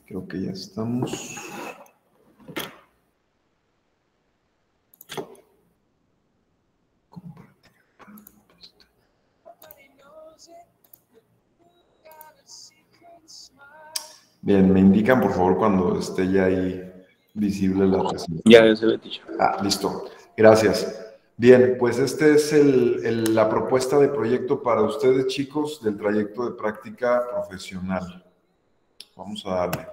Creo que ya estamos. Bien, me indican por favor cuando esté ya ahí visible la presentación. Ya se ve, teacher. Listo. Gracias. Bien, pues este es la propuesta de proyecto para ustedes, chicos, del trayecto de práctica profesional. Vamos a darle.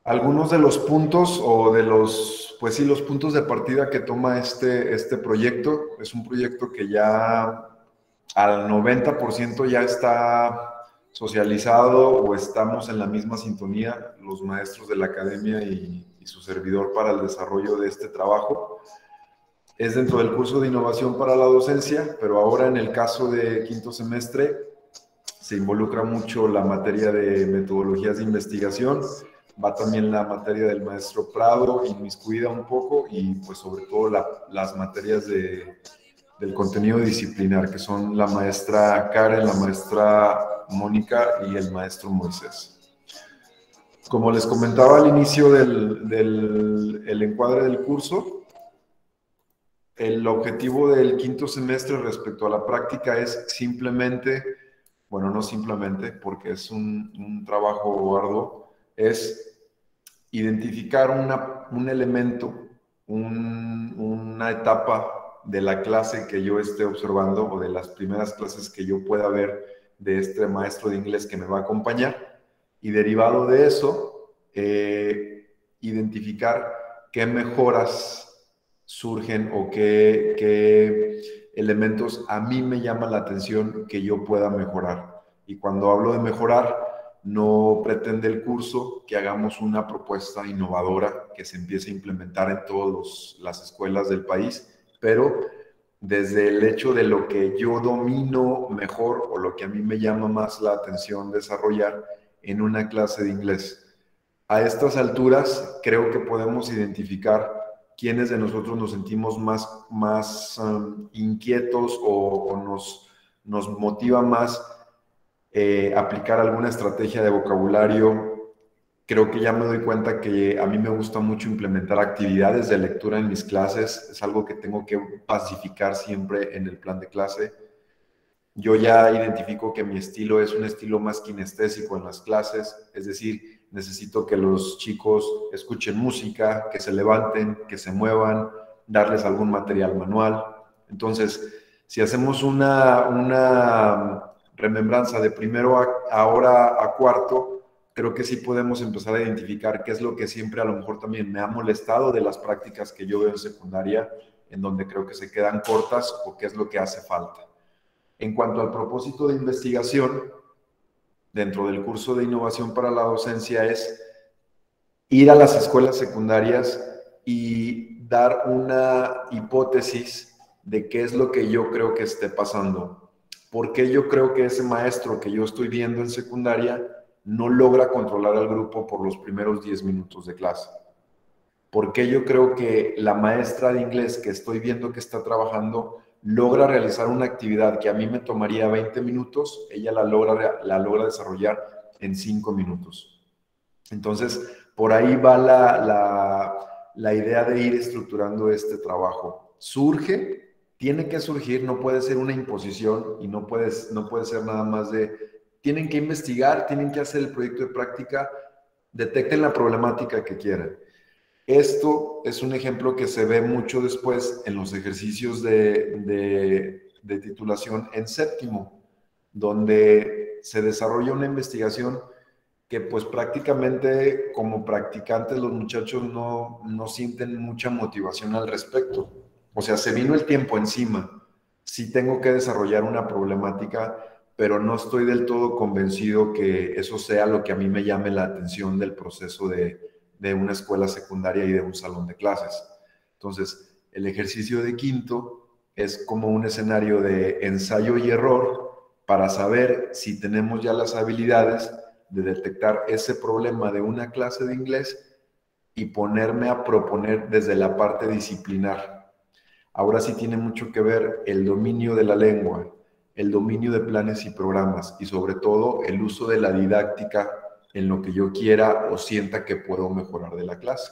Algunos de los puntos o de los, pues sí, los puntos de partida que toma este proyecto. Es un proyecto que ya al 90% ya está socializado o estamos en la misma sintonía, los maestros de la academia y su servidor para el desarrollo de este trabajo. Es dentro del curso de innovación para la docencia, pero ahora en el caso de quinto semestre se involucra mucho la materia de metodologías de investigación, va también la materia del maestro Prado, inmiscuida un poco, y pues sobre todo las materias del contenido disciplinar, que son la maestra Karen, la maestra Mónica y el maestro Moisés. Como les comentaba al inicio del encuadre del curso, el objetivo del quinto semestre respecto a la práctica es simplemente, bueno, no simplemente, porque es un trabajo arduo, es identificar un elemento, una etapa de la clase que yo esté observando o de las primeras clases que yo pueda ver de este maestro de inglés que me va a acompañar, y derivado de eso, identificar qué mejoras surgen o qué elementos a mí me llaman la atención que yo pueda mejorar. Y cuando hablo de mejorar, no pretende el curso que hagamos una propuesta innovadora que se empiece a implementar en todas las escuelas del país, pero desde el hecho de lo que yo domino mejor o lo que a mí me llama más la atención desarrollar en una clase de inglés. A estas alturas creo que podemos identificar quiénes de nosotros nos sentimos más inquietos o nos motiva más aplicar alguna estrategia de vocabulario. Creo que ya me doy cuenta que a mí me gusta mucho implementar actividades de lectura en mis clases. Es algo que tengo que pacificar siempre en el plan de clase. Yo ya identifico que mi estilo es un estilo más kinestésico en las clases, es decir, necesito que los chicos escuchen música, que se levanten, que se muevan, darles algún material manual. Entonces, si hacemos una remembranza de primero ahora a cuarto, creo que sí podemos empezar a identificar qué es lo que siempre a lo mejor también me ha molestado de las prácticas que yo veo en secundaria, en donde creo que se quedan cortas o qué es lo que hace falta. En cuanto al propósito de investigación, dentro del curso de innovación para la docencia es ir a las escuelas secundarias y dar una hipótesis de qué es lo que yo creo que esté pasando. ¿Por qué yo creo que ese maestro que yo estoy viendo en secundaria no logra controlar al grupo por los primeros 10 minutos de clase? ¿Por qué yo creo que la maestra de inglés que estoy viendo que está trabajando logra realizar una actividad que a mí me tomaría 20 minutos, ella la logra desarrollar en 5 minutos? Entonces, por ahí va la idea de ir estructurando este trabajo. Surge, tiene que surgir, no puede ser una imposición y no puede ser nada más de, tienen que investigar, tienen que hacer el proyecto de práctica, detecten la problemática que quieran. Esto es un ejemplo que se ve mucho después en los ejercicios de titulación en séptimo, donde se desarrolla una investigación que pues prácticamente como practicantes los muchachos no sienten mucha motivación al respecto. O sea, se vino el tiempo encima. Sí tengo que desarrollar una problemática, pero no estoy del todo convencido que eso sea lo que a mí me llame la atención del proceso de una escuela secundaria y de un salón de clases. Entonces, el ejercicio de quinto es como un escenario de ensayo y error para saber si tenemos ya las habilidades de detectar ese problema de una clase de inglés y ponerme a proponer desde la parte disciplinar. Ahora sí tiene mucho que ver el dominio de la lengua, el dominio de planes y programas y sobre todo el uso de la didáctica en lo que yo quiera o sienta que puedo mejorar de la clase.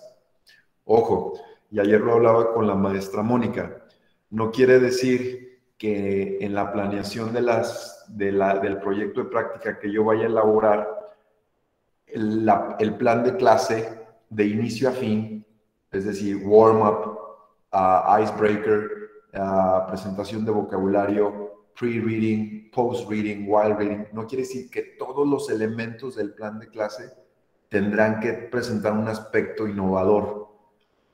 Ojo, y ayer lo hablaba con la maestra Mónica, no quiere decir que en la planeación del proyecto de práctica que yo vaya a elaborar, el plan de clase de inicio a fin, es decir, warm-up, icebreaker, presentación de vocabulario, pre-reading, post-reading, while reading, no quiere decir que todos los elementos del plan de clase tendrán que presentar un aspecto innovador.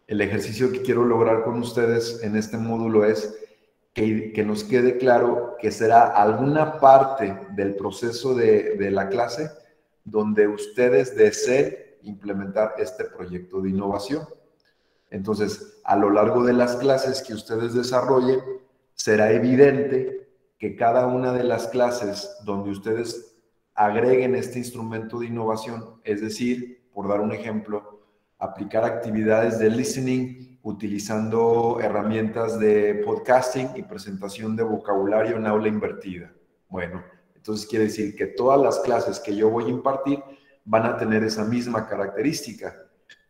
El ejercicio que quiero lograr con ustedes en este módulo es que nos quede claro que será alguna parte del proceso de la clase donde ustedes deseen implementar este proyecto de innovación. Entonces, a lo largo de las clases que ustedes desarrollen, será evidente que cada una de las clases donde ustedes agreguen este instrumento de innovación, es decir, por dar un ejemplo, aplicar actividades de listening utilizando herramientas de podcasting y presentación de vocabulario en aula invertida. Bueno, entonces quiere decir que todas las clases que yo voy a impartir van a tener esa misma característica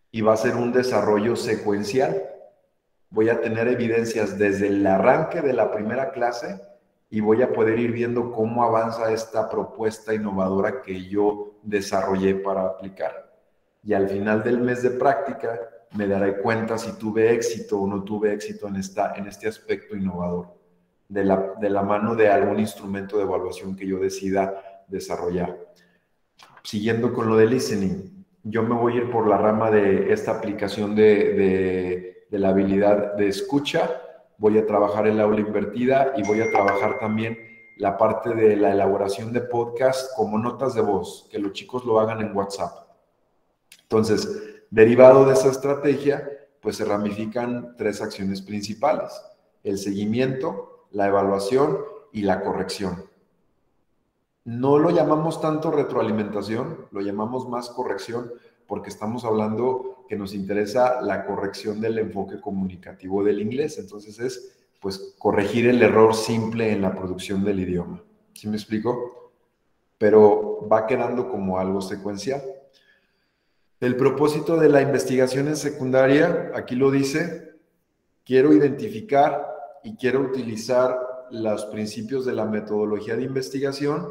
y va a ser un desarrollo secuencial. Voy a tener evidencias desde el arranque de la primera clase y voy a poder ir viendo cómo avanza esta propuesta innovadora que yo desarrollé para aplicar. Y al final del mes de práctica me daré cuenta si tuve éxito o no tuve éxito en este aspecto innovador, de la mano de algún instrumento de evaluación que yo decida desarrollar. Siguiendo con lo de listening, yo me voy a ir por la rama de esta aplicación de la habilidad de escucha. Voy a trabajar el aula invertida y voy a trabajar también la parte de la elaboración de podcast como notas de voz, que los chicos lo hagan en WhatsApp. Entonces, derivado de esa estrategia, pues se ramifican 3 acciones principales: el seguimiento, la evaluación y la corrección. No lo llamamos tanto retroalimentación, lo llamamos más corrección, porque estamos hablando que nos interesa la corrección del enfoque comunicativo del inglés. Entonces es, pues, corregir el error simple en la producción del idioma. ¿Sí me explico? Pero va quedando como algo secuencial. El propósito de la investigación en secundaria, aquí lo dice, quiero identificar y quiero utilizar los principios de la metodología de investigación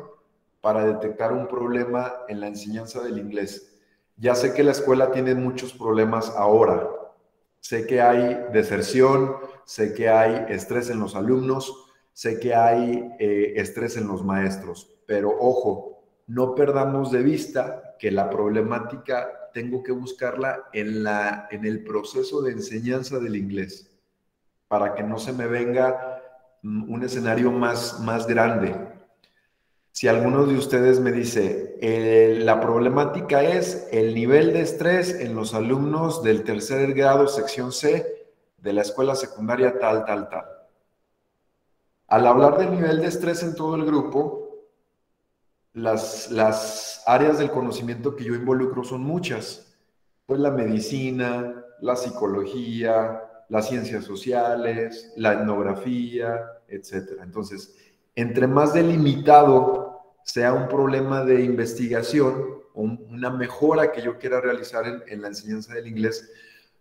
para detectar un problema en la enseñanza del inglés. Ya sé que la escuela tiene muchos problemas ahora. Sé que hay deserción, sé que hay estrés en los alumnos, sé que hay estrés en los maestros, pero ojo, no perdamos de vista que la problemática tengo que buscarla en el proceso de enseñanza del inglés, para que no se me venga un escenario más grande. Si alguno de ustedes me dice, la problemática es el nivel de estrés en los alumnos del tercer grado, sección C, de la escuela secundaria tal. Al hablar del nivel de estrés en todo el grupo, las áreas del conocimiento que yo involucro son muchas. Pues la medicina, la psicología, las ciencias sociales, la etnografía, etc. Entonces, entre más delimitado sea un problema de investigación o una mejora que yo quiera realizar en la enseñanza del inglés,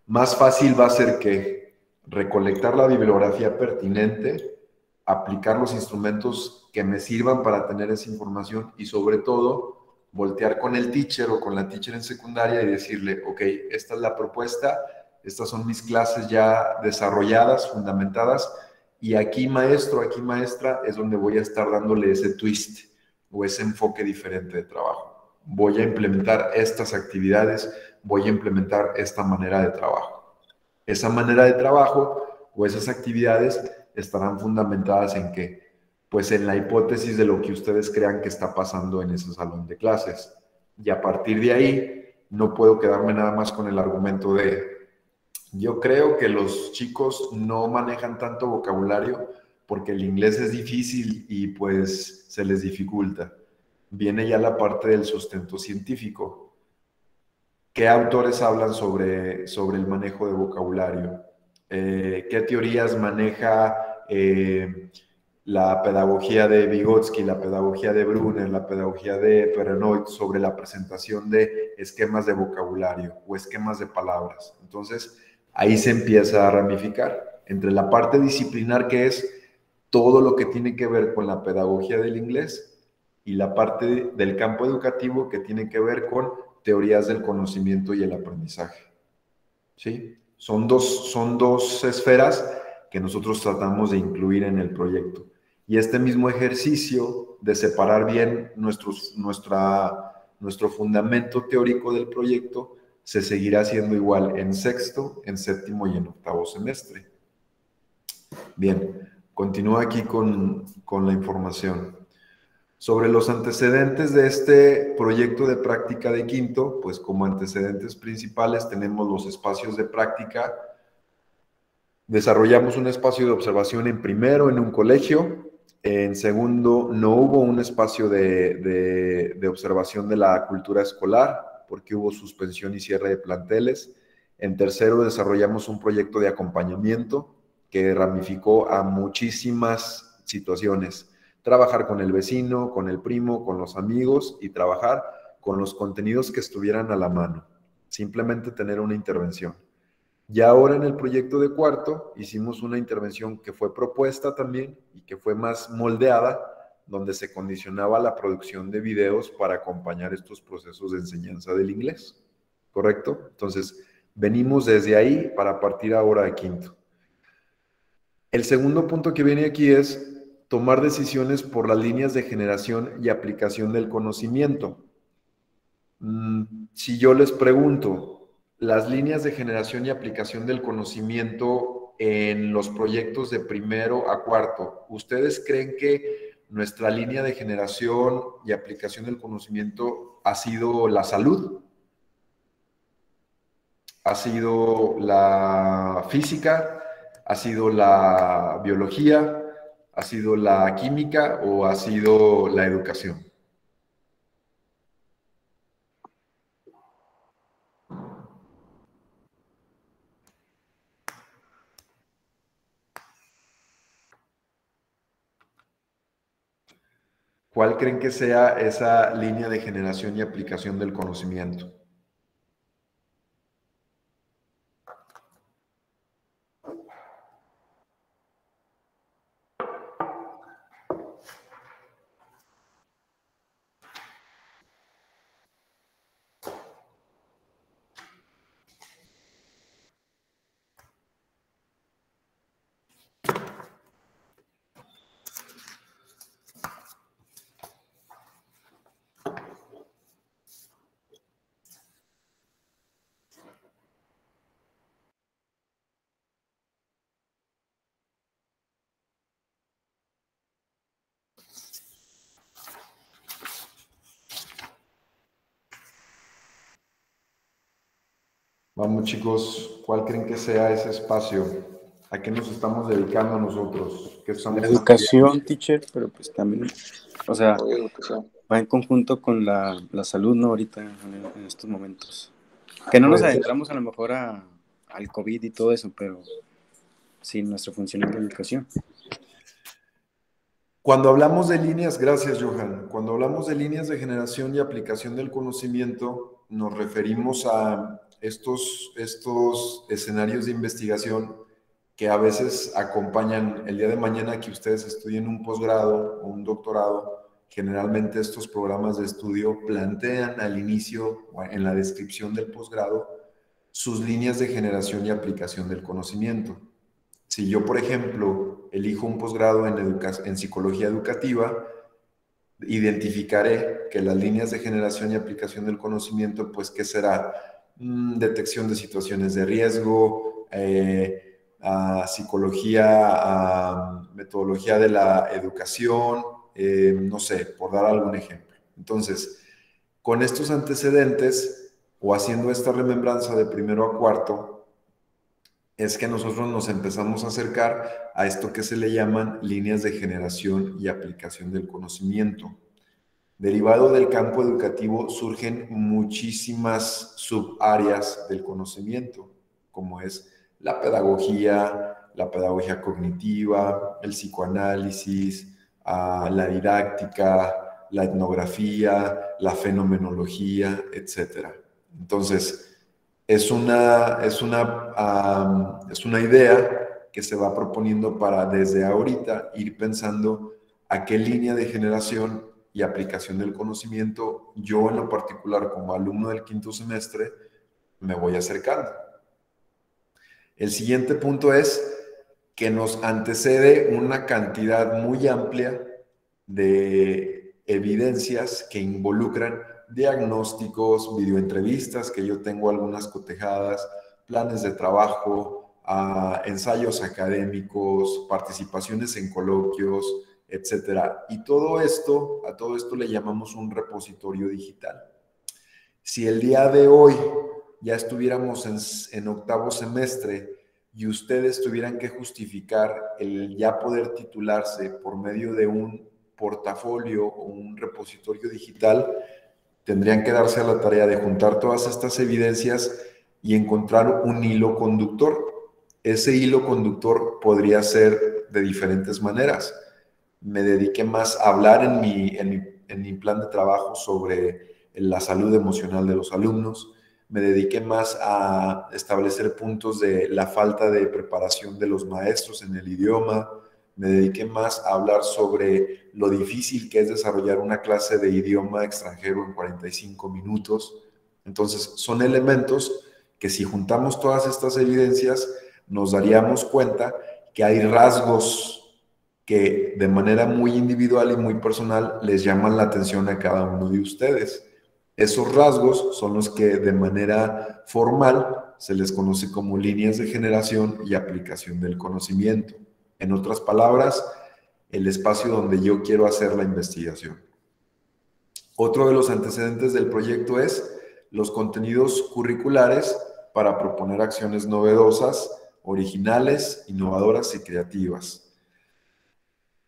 más fácil va a ser que recolectar la bibliografía pertinente, aplicar los instrumentos que me sirvan para tener esa información y sobre todo voltear con el teacher o con la teacher en secundaria y decirle, ok, esta es la propuesta, estas son mis clases ya desarrolladas, fundamentadas, y aquí maestro, aquí maestra, es donde voy a estar dándole ese twist o ese enfoque diferente de trabajo. Voy a implementar estas actividades, voy a implementar esta manera de trabajo. Esa manera de trabajo o esas actividades estarán fundamentadas en qué? Pues en la hipótesis de lo que ustedes crean que está pasando en ese salón de clases. Y a partir de ahí, no puedo quedarme nada más con el argumento de, yo creo que los chicos no manejan tanto vocabulario porque el inglés es difícil y pues se les dificulta. Viene ya la parte del sustento científico. ¿Qué autores hablan sobre el manejo de vocabulario? ¿Qué teorías maneja la pedagogía de Vygotsky, la pedagogía de Brunner, la pedagogía de Perenoid sobre la presentación de esquemas de vocabulario o esquemas de palabras? Entonces, ahí se empieza a ramificar entre la parte disciplinar, que es todo lo que tiene que ver con la pedagogía del inglés, y la parte del campo educativo que tiene que ver con teorías del conocimiento y el aprendizaje. ¿Sí? Son dos esferas que nosotros tratamos de incluir en el proyecto. Y este mismo ejercicio de separar bien nuestro fundamento teórico del proyecto se seguirá haciendo igual en sexto, en séptimo y en octavo semestre. Bien, continúo aquí con la información. Sobre los antecedentes de este proyecto de práctica de quinto, pues como antecedentes principales tenemos los espacios de práctica. Desarrollamos un espacio de observación en primero en un colegio. En segundo, no hubo un espacio de observación de la cultura escolar porque hubo suspensión y cierre de planteles. En tercero, desarrollamos un proyecto de acompañamiento que ramificó a muchísimas situaciones. Trabajar con el vecino, con el primo, con los amigos y trabajar con los contenidos que estuvieran a la mano. Simplemente tener una intervención. Y ahora en el proyecto de cuarto hicimos una intervención que fue propuesta también y que fue más moldeada, donde se condicionaba la producción de videos para acompañar estos procesos de enseñanza del inglés. ¿Correcto? Entonces, venimos desde ahí para partir ahora de quinto. El segundo punto que viene aquí es tomar decisiones por las líneas de generación y aplicación del conocimiento. Si yo les pregunto, las líneas de generación y aplicación del conocimiento en los proyectos de primero a cuarto, ¿ustedes creen que nuestra línea de generación y aplicación del conocimiento ha sido la salud? ¿Ha sido la física? ¿Ha sido la biología? ¿Ha sido la química o ha sido la educación? ¿Cuál creen que sea esa línea de generación y aplicación del conocimiento? Vamos chicos, ¿cuál creen que sea ese espacio? ¿A qué nos estamos dedicando nosotros? ¿Qué La estamos educación, teacher, pero pues también, o sea, Educación. va en conjunto con la salud, ¿no? Ahorita, en estos momentos. Que no nos Pues, adentramos a lo mejor al COVID y todo eso, pero sí, nuestra función es la educación. cuando hablamos de líneas, gracias Johan, cuando hablamos de líneas de generación y aplicación del conocimiento, nos referimos a estos escenarios de investigación que a veces acompañan el día de mañana que ustedes estudien un posgrado o un doctorado. Generalmente estos programas de estudio plantean al inicio o en la descripción del posgrado sus líneas de generación y aplicación del conocimiento. Si yo, por ejemplo, elijo un posgrado en psicología educativa, identificaré que las líneas de generación y aplicación del conocimiento, pues, ¿qué será? Detección de situaciones de riesgo, psicología, metodología de la educación, no sé, por dar algún ejemplo. Entonces, con estos antecedentes o haciendo esta remembranza de primero a cuarto, es que nosotros nos empezamos a acercar a esto que se le llaman líneas de generación y aplicación del conocimiento. Derivado del campo educativo surgen muchísimas subáreas del conocimiento, como es la pedagogía cognitiva, el psicoanálisis, la didáctica, la etnografía, la fenomenología, etc. Entonces, es una idea que se va proponiendo para desde ahorita ir pensando a qué línea de generación y aplicación del conocimiento yo en lo particular como alumno del quinto semestre me voy acercando. El siguiente punto es que nos antecede una cantidad muy amplia de evidencias que involucran diagnósticos, videoentrevistas, que yo tengo algunas cotejadas, planes de trabajo, ensayos académicos, participaciones en coloquios, etcétera. Y a todo esto le llamamos un repositorio digital. Si el día de hoy ya estuviéramos en octavo semestre y ustedes tuvieran que justificar el ya poder titularse por medio de un portafolio o un repositorio digital, tendrían que darse a la tarea de juntar todas estas evidencias y encontrar un hilo conductor. Ese hilo conductor podría ser de diferentes maneras. Me dediqué más a hablar en mi plan de trabajo sobre la salud emocional de los alumnos, me dediqué más a establecer puntos de la falta de preparación de los maestros en el idioma, me dediqué más a hablar sobre lo difícil que es desarrollar una clase de idioma extranjero en 45 minutos. Entonces, son elementos que si juntamos todas estas evidencias, nos daríamos cuenta que hay rasgos que de manera muy individual y muy personal les llaman la atención a cada uno de ustedes. Esos rasgos son los que de manera formal se les conoce como líneas de generación y aplicación del conocimiento. En otras palabras, el espacio donde yo quiero hacer la investigación. Otro de los antecedentes del proyecto es los contenidos curriculares para proponer acciones novedosas, originales, innovadoras y creativas.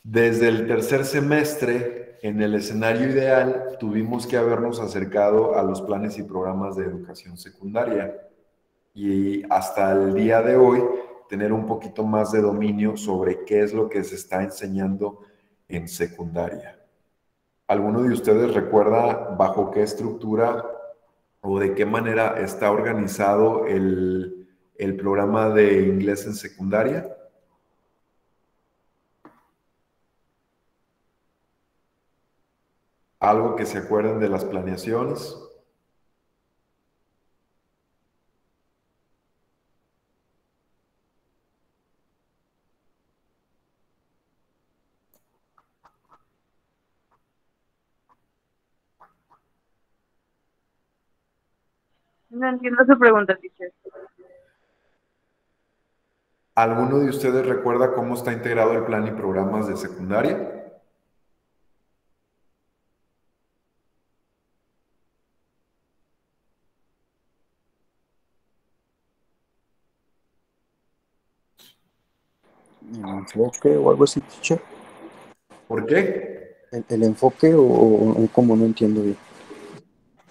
Desde el tercer semestre, en el escenario ideal, tuvimos que habernos acercado a los planes y programas de educación secundaria y hasta el día de hoy tener un poquito más de dominio sobre qué es lo que se está enseñando en secundaria. ¿Alguno de ustedes recuerda bajo qué estructura o de qué manera está organizado el programa de inglés en secundaria? ¿Algo que se acuerden de las planeaciones? No entiendo su pregunta, teacher. ¿Alguno de ustedes recuerda cómo está integrado el plan y programas de secundaria? ¿El enfoque o algo así, teacher? ¿Por qué? ¿El enfoque o cómo? No entiendo bien.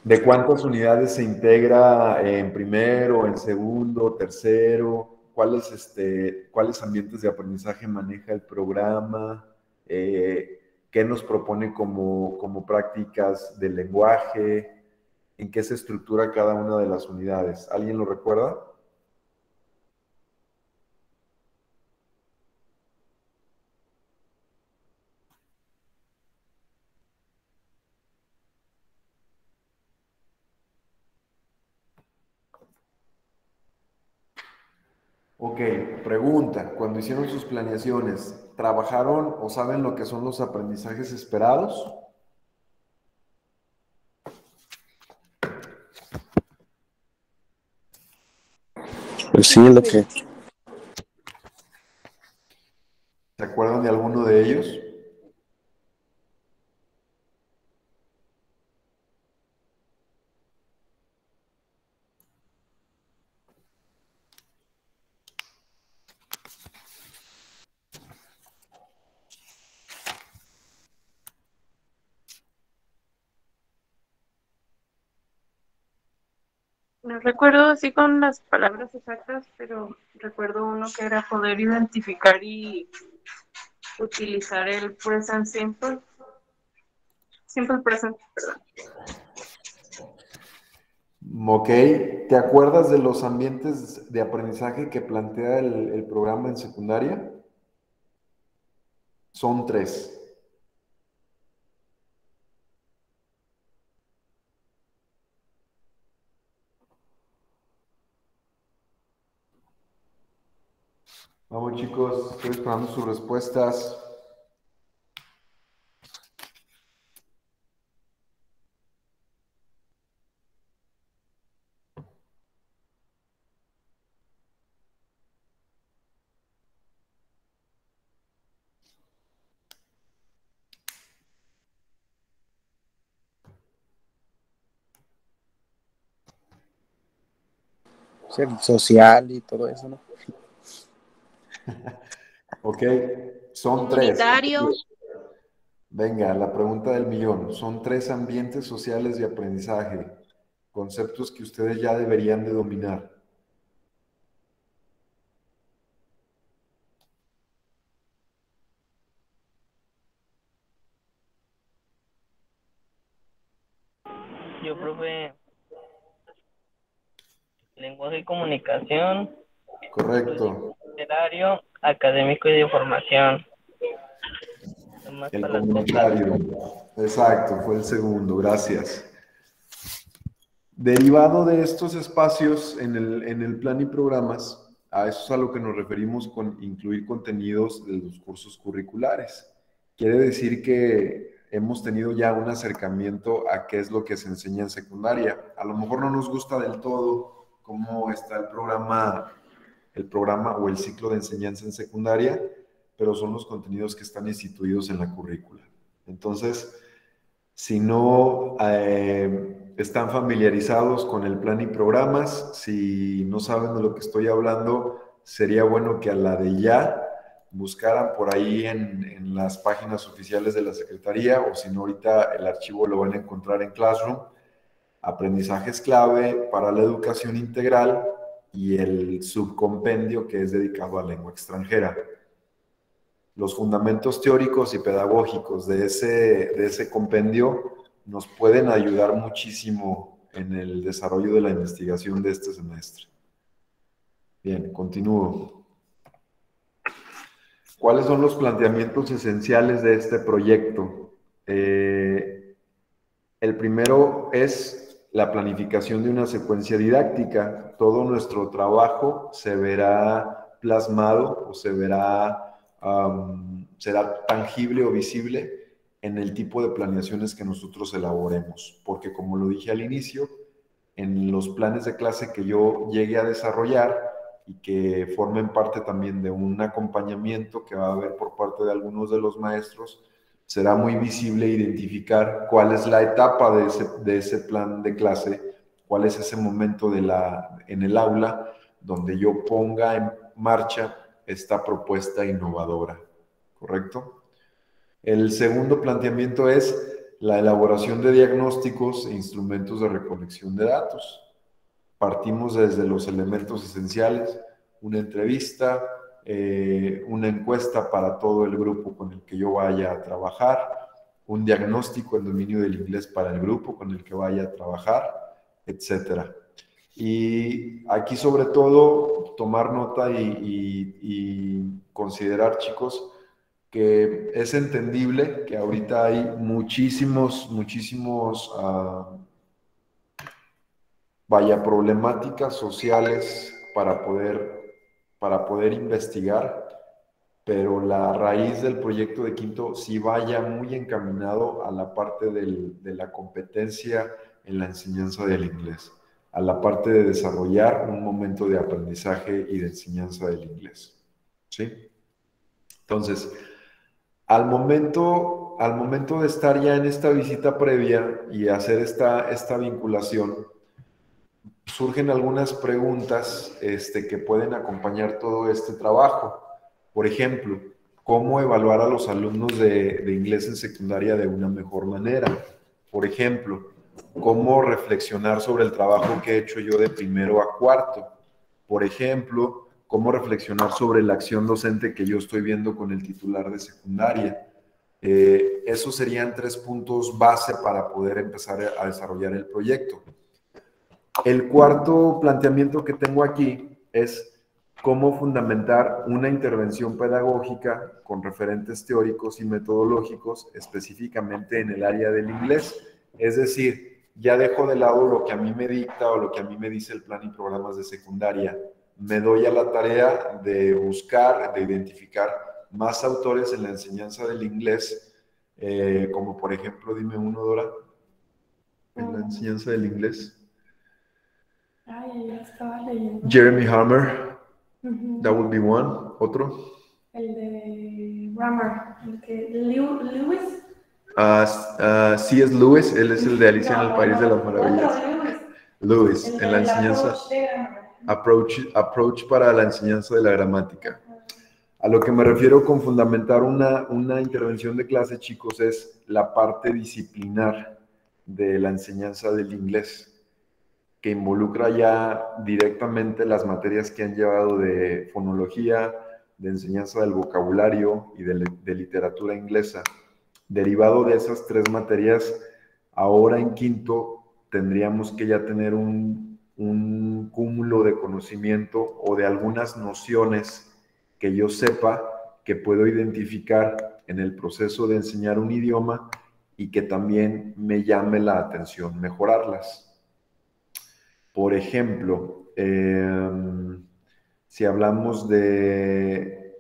¿De cuántas unidades se integra en primero, en segundo, tercero? ¿Cuáles ambientes de aprendizaje maneja el programa? ¿Qué nos propone como prácticas de lenguaje? ¿En qué se estructura cada una de las unidades? ¿Alguien lo recuerda? Ok, pregunta, cuando hicieron sus planeaciones, ¿trabajaron o saben lo que son los aprendizajes esperados? Pues sí, lo que... ¿Se acuerdan de alguno de ellos? No recuerdo así con las palabras exactas, pero recuerdo uno que era poder identificar y utilizar el present simple, simple present, perdón. Ok, ¿te acuerdas de los ambientes de aprendizaje que plantea el programa en secundaria? Son 3. Vamos chicos, estoy esperando sus respuestas. Ser social y todo eso, ¿no? Ok, son 3. Comunitario. Venga, la pregunta del millón. Son 3 ambientes sociales de aprendizaje, conceptos que ustedes ya deberían de dominar. Yo, profe, lenguaje y comunicación, Correcto. literario, académico y de formación. Nomás El para las cosas. comunitario. Exacto, fue el segundo, gracias. Derivado de estos espacios en el plan y programas, a eso es a lo que nos referimos con incluir contenidos de los cursos curriculares. Quiere decir que hemos tenido ya un acercamiento a qué es lo que se enseña en secundaria. A lo mejor no nos gusta del todo cómo está el programa o el ciclo de enseñanza en secundaria, pero son los contenidos que están instituidos en la currícula. Entonces, si no están familiarizados con el plan y programas, si no saben de lo que estoy hablando, sería bueno que a la de ya buscaran por ahí en las páginas oficiales de la Secretaría, o si no, ahorita el archivo lo van a encontrar en Classroom, aprendizajes clave para la educación integral y el subcompendio que es dedicado a lengua extranjera. Los fundamentos teóricos y pedagógicos de ese compendio nos pueden ayudar muchísimo en el desarrollo de la investigación de este semestre. Bien, continúo. ¿Cuáles son los planteamientos esenciales de este proyecto? El primero es la planificación de una secuencia didáctica. Todo nuestro trabajo se verá plasmado o será tangible o visible en el tipo de planeaciones que nosotros elaboremos, porque como lo dije al inicio, en los planes de clase que yo llegue a desarrollar y que formen parte también de un acompañamiento que va a haber por parte de algunos de los maestros, será muy visible identificar cuál es la etapa de ese plan de clase, cuál es ese momento en el aula donde yo ponga en marcha esta propuesta innovadora, ¿correcto? El segundo planteamiento es la elaboración de diagnósticos e instrumentos de recolección de datos. Partimos desde los elementos esenciales, una entrevista, una encuesta para todo el grupo con el que yo vaya a trabajar, un diagnóstico en dominio del inglés para el grupo con el que vaya a trabajar, etc. Y aquí sobre todo tomar nota y considerar, chicos, que es entendible que ahorita hay muchísimos problemáticas sociales para poder investigar, pero la raíz del proyecto de quinto sí vaya muy encaminado a la parte de la competencia en la enseñanza del inglés, a la parte de desarrollar un momento de aprendizaje y de enseñanza del inglés. ¿Sí? Entonces, al momento de estar ya en esta visita previa y hacer esta vinculación, surgen algunas preguntas que pueden acompañar todo este trabajo. Por ejemplo, ¿cómo evaluar a los alumnos de inglés en secundaria de una mejor manera? Por ejemplo, cómo reflexionar sobre el trabajo que he hecho yo de primero a cuarto. Por ejemplo, cómo reflexionar sobre la acción docente que yo estoy viendo con el titular de secundaria. Esos serían 3 puntos base para poder empezar a desarrollar el proyecto. El cuarto planteamiento que tengo aquí es cómo fundamentar una intervención pedagógica con referentes teóricos y metodológicos específicamente en el área del inglés. Es decir, ya dejo de lado lo que a mí me dicta o lo que a mí me dice el plan y programas de secundaria. Me doy a la tarea de buscar, de identificar más autores en la enseñanza del inglés, como por ejemplo, dime uno, Dora, en la enseñanza del inglés. Ay, ya estaba leyendo. Jeremy Hammer, that would be one. ¿Otro? El de Grammar, el que Lewis. C.S. Lewis, él es el de Alicia en el País de las Maravillas. Lewis, en la enseñanza. Approach para la enseñanza de la gramática. A lo que me refiero con fundamentar una intervención de clase, chicos, es la parte disciplinar de la enseñanza del inglés, que involucra ya directamente las materias que han llevado de fonología, de enseñanza del vocabulario y de literatura inglesa. Derivado de esas 3 materias, ahora en quinto tendríamos que ya tener un cúmulo de conocimiento o de algunas nociones que yo sepa que puedo identificar en el proceso de enseñar un idioma y que también me llame la atención mejorarlas. Por ejemplo, si hablamos de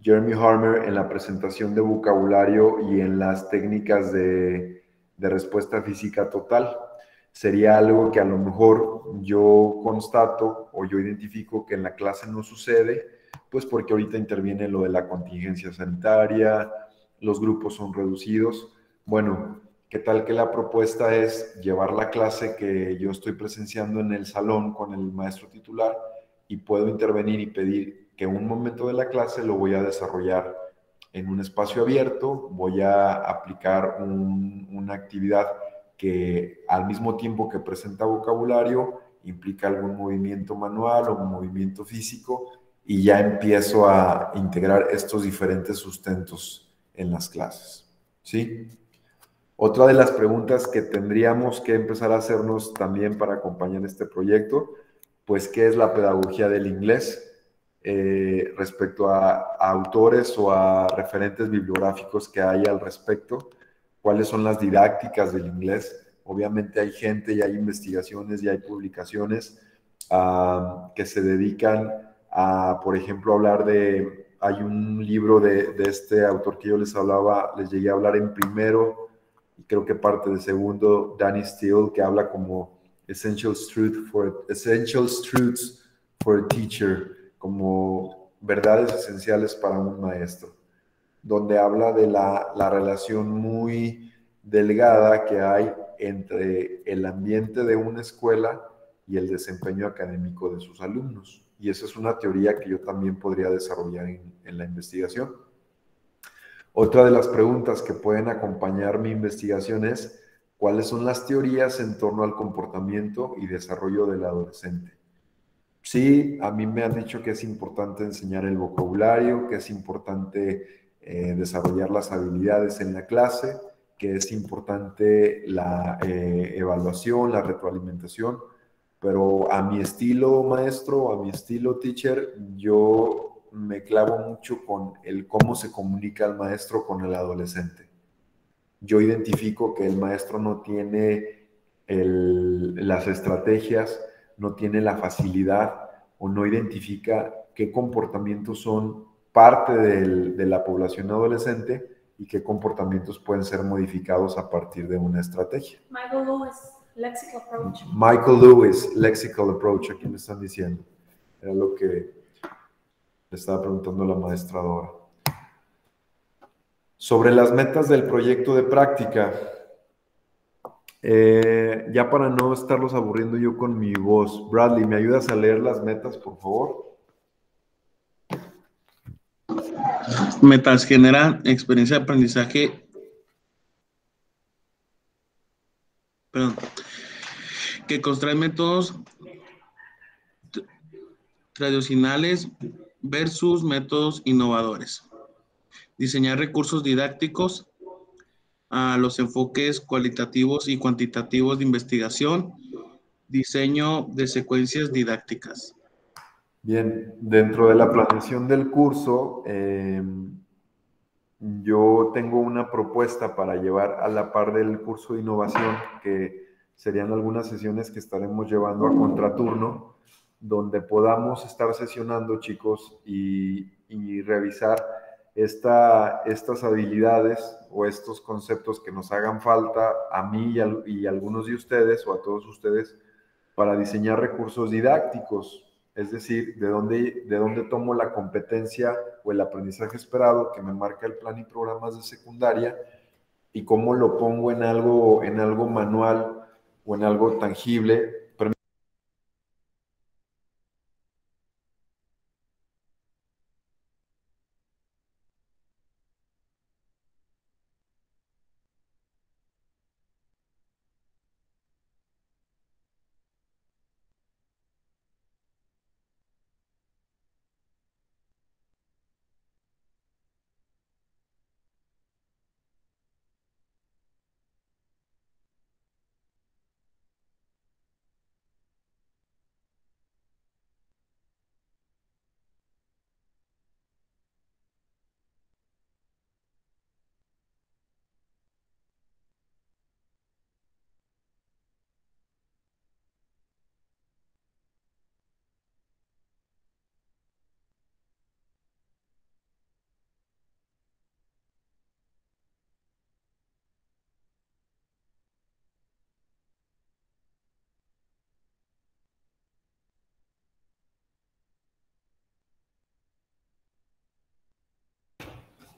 Jeremy Harmer en la presentación de vocabulario y en las técnicas de respuesta física total, sería algo que a lo mejor yo constato o yo identifico que en la clase no sucede, pues porque ahorita interviene lo de la contingencia sanitaria, los grupos son reducidos. Bueno, ¿qué tal que la propuesta es llevar la clase que yo estoy presenciando en el salón con el maestro titular y puedo intervenir y pedir que un momento de la clase lo voy a desarrollar en un espacio abierto, voy a aplicar una actividad que al mismo tiempo que presenta vocabulario implica algún movimiento manual o un movimiento físico y ya empiezo a integrar estos diferentes sustentos en las clases, ¿sí? Otra de las preguntas que tendríamos que empezar a hacernos también para acompañar este proyecto, pues, ¿qué es la pedagogía del inglés? Respecto a autores o a referentes bibliográficos que hay al respecto, cuáles son las didácticas del inglés. Obviamente hay gente y hay investigaciones y hay publicaciones que se dedican a, por ejemplo, hablar de, hay un libro de este autor que yo les hablaba, les llegué a hablar en primero, y creo que parte de segundo, Danny Steele, que habla como Essentials Truths for a Teacher, como verdades esenciales para un maestro, donde habla de la relación muy delgada que hay entre el ambiente de una escuela y el desempeño académico de sus alumnos. Y esa es una teoría que yo también podría desarrollar en la investigación. Otra de las preguntas que pueden acompañar mi investigación es ¿cuáles son las teorías en torno al comportamiento y desarrollo del adolescente? Sí, a mí me han dicho que es importante enseñar el vocabulario, que es importante desarrollar las habilidades en la clase, que es importante la evaluación, la retroalimentación, pero a mi estilo maestro, a mi estilo teacher, yo me clavo mucho con el cómo se comunica el maestro con el adolescente. Yo identifico que el maestro no tiene las estrategias, no tiene la facilidad o no identifica qué comportamientos son parte de la población adolescente y qué comportamientos pueden ser modificados a partir de una estrategia. Michael Lewis, Lexical Approach. Michael Lewis, Lexical Approach, aquí me están diciendo. Era lo que le estaba preguntando la maestra Dora. Sobre las metas del proyecto de práctica, ya para no estarlos aburriendo yo con mi voz, Bradley, ¿me ayudas a leer las metas, por favor? Metas: genera experiencia de aprendizaje perdón, que contrae métodos tradicionales versus métodos innovadores. Diseñar recursos didácticos a los enfoques cualitativos y cuantitativos de investigación, diseño de secuencias didácticas. Bien, dentro de la planeación del curso, yo tengo una propuesta para llevar a la par del curso de innovación, que serían algunas sesiones que estaremos llevando a contraturno, donde podamos estar sesionando, chicos, y revisar estas habilidades o estos conceptos que nos hagan falta a mí y a algunos de ustedes o a todos ustedes para diseñar recursos didácticos. Es decir, de dónde tomo la competencia o el aprendizaje esperado que me marca el plan y programas de secundaria y cómo lo pongo en algo manual o en algo tangible.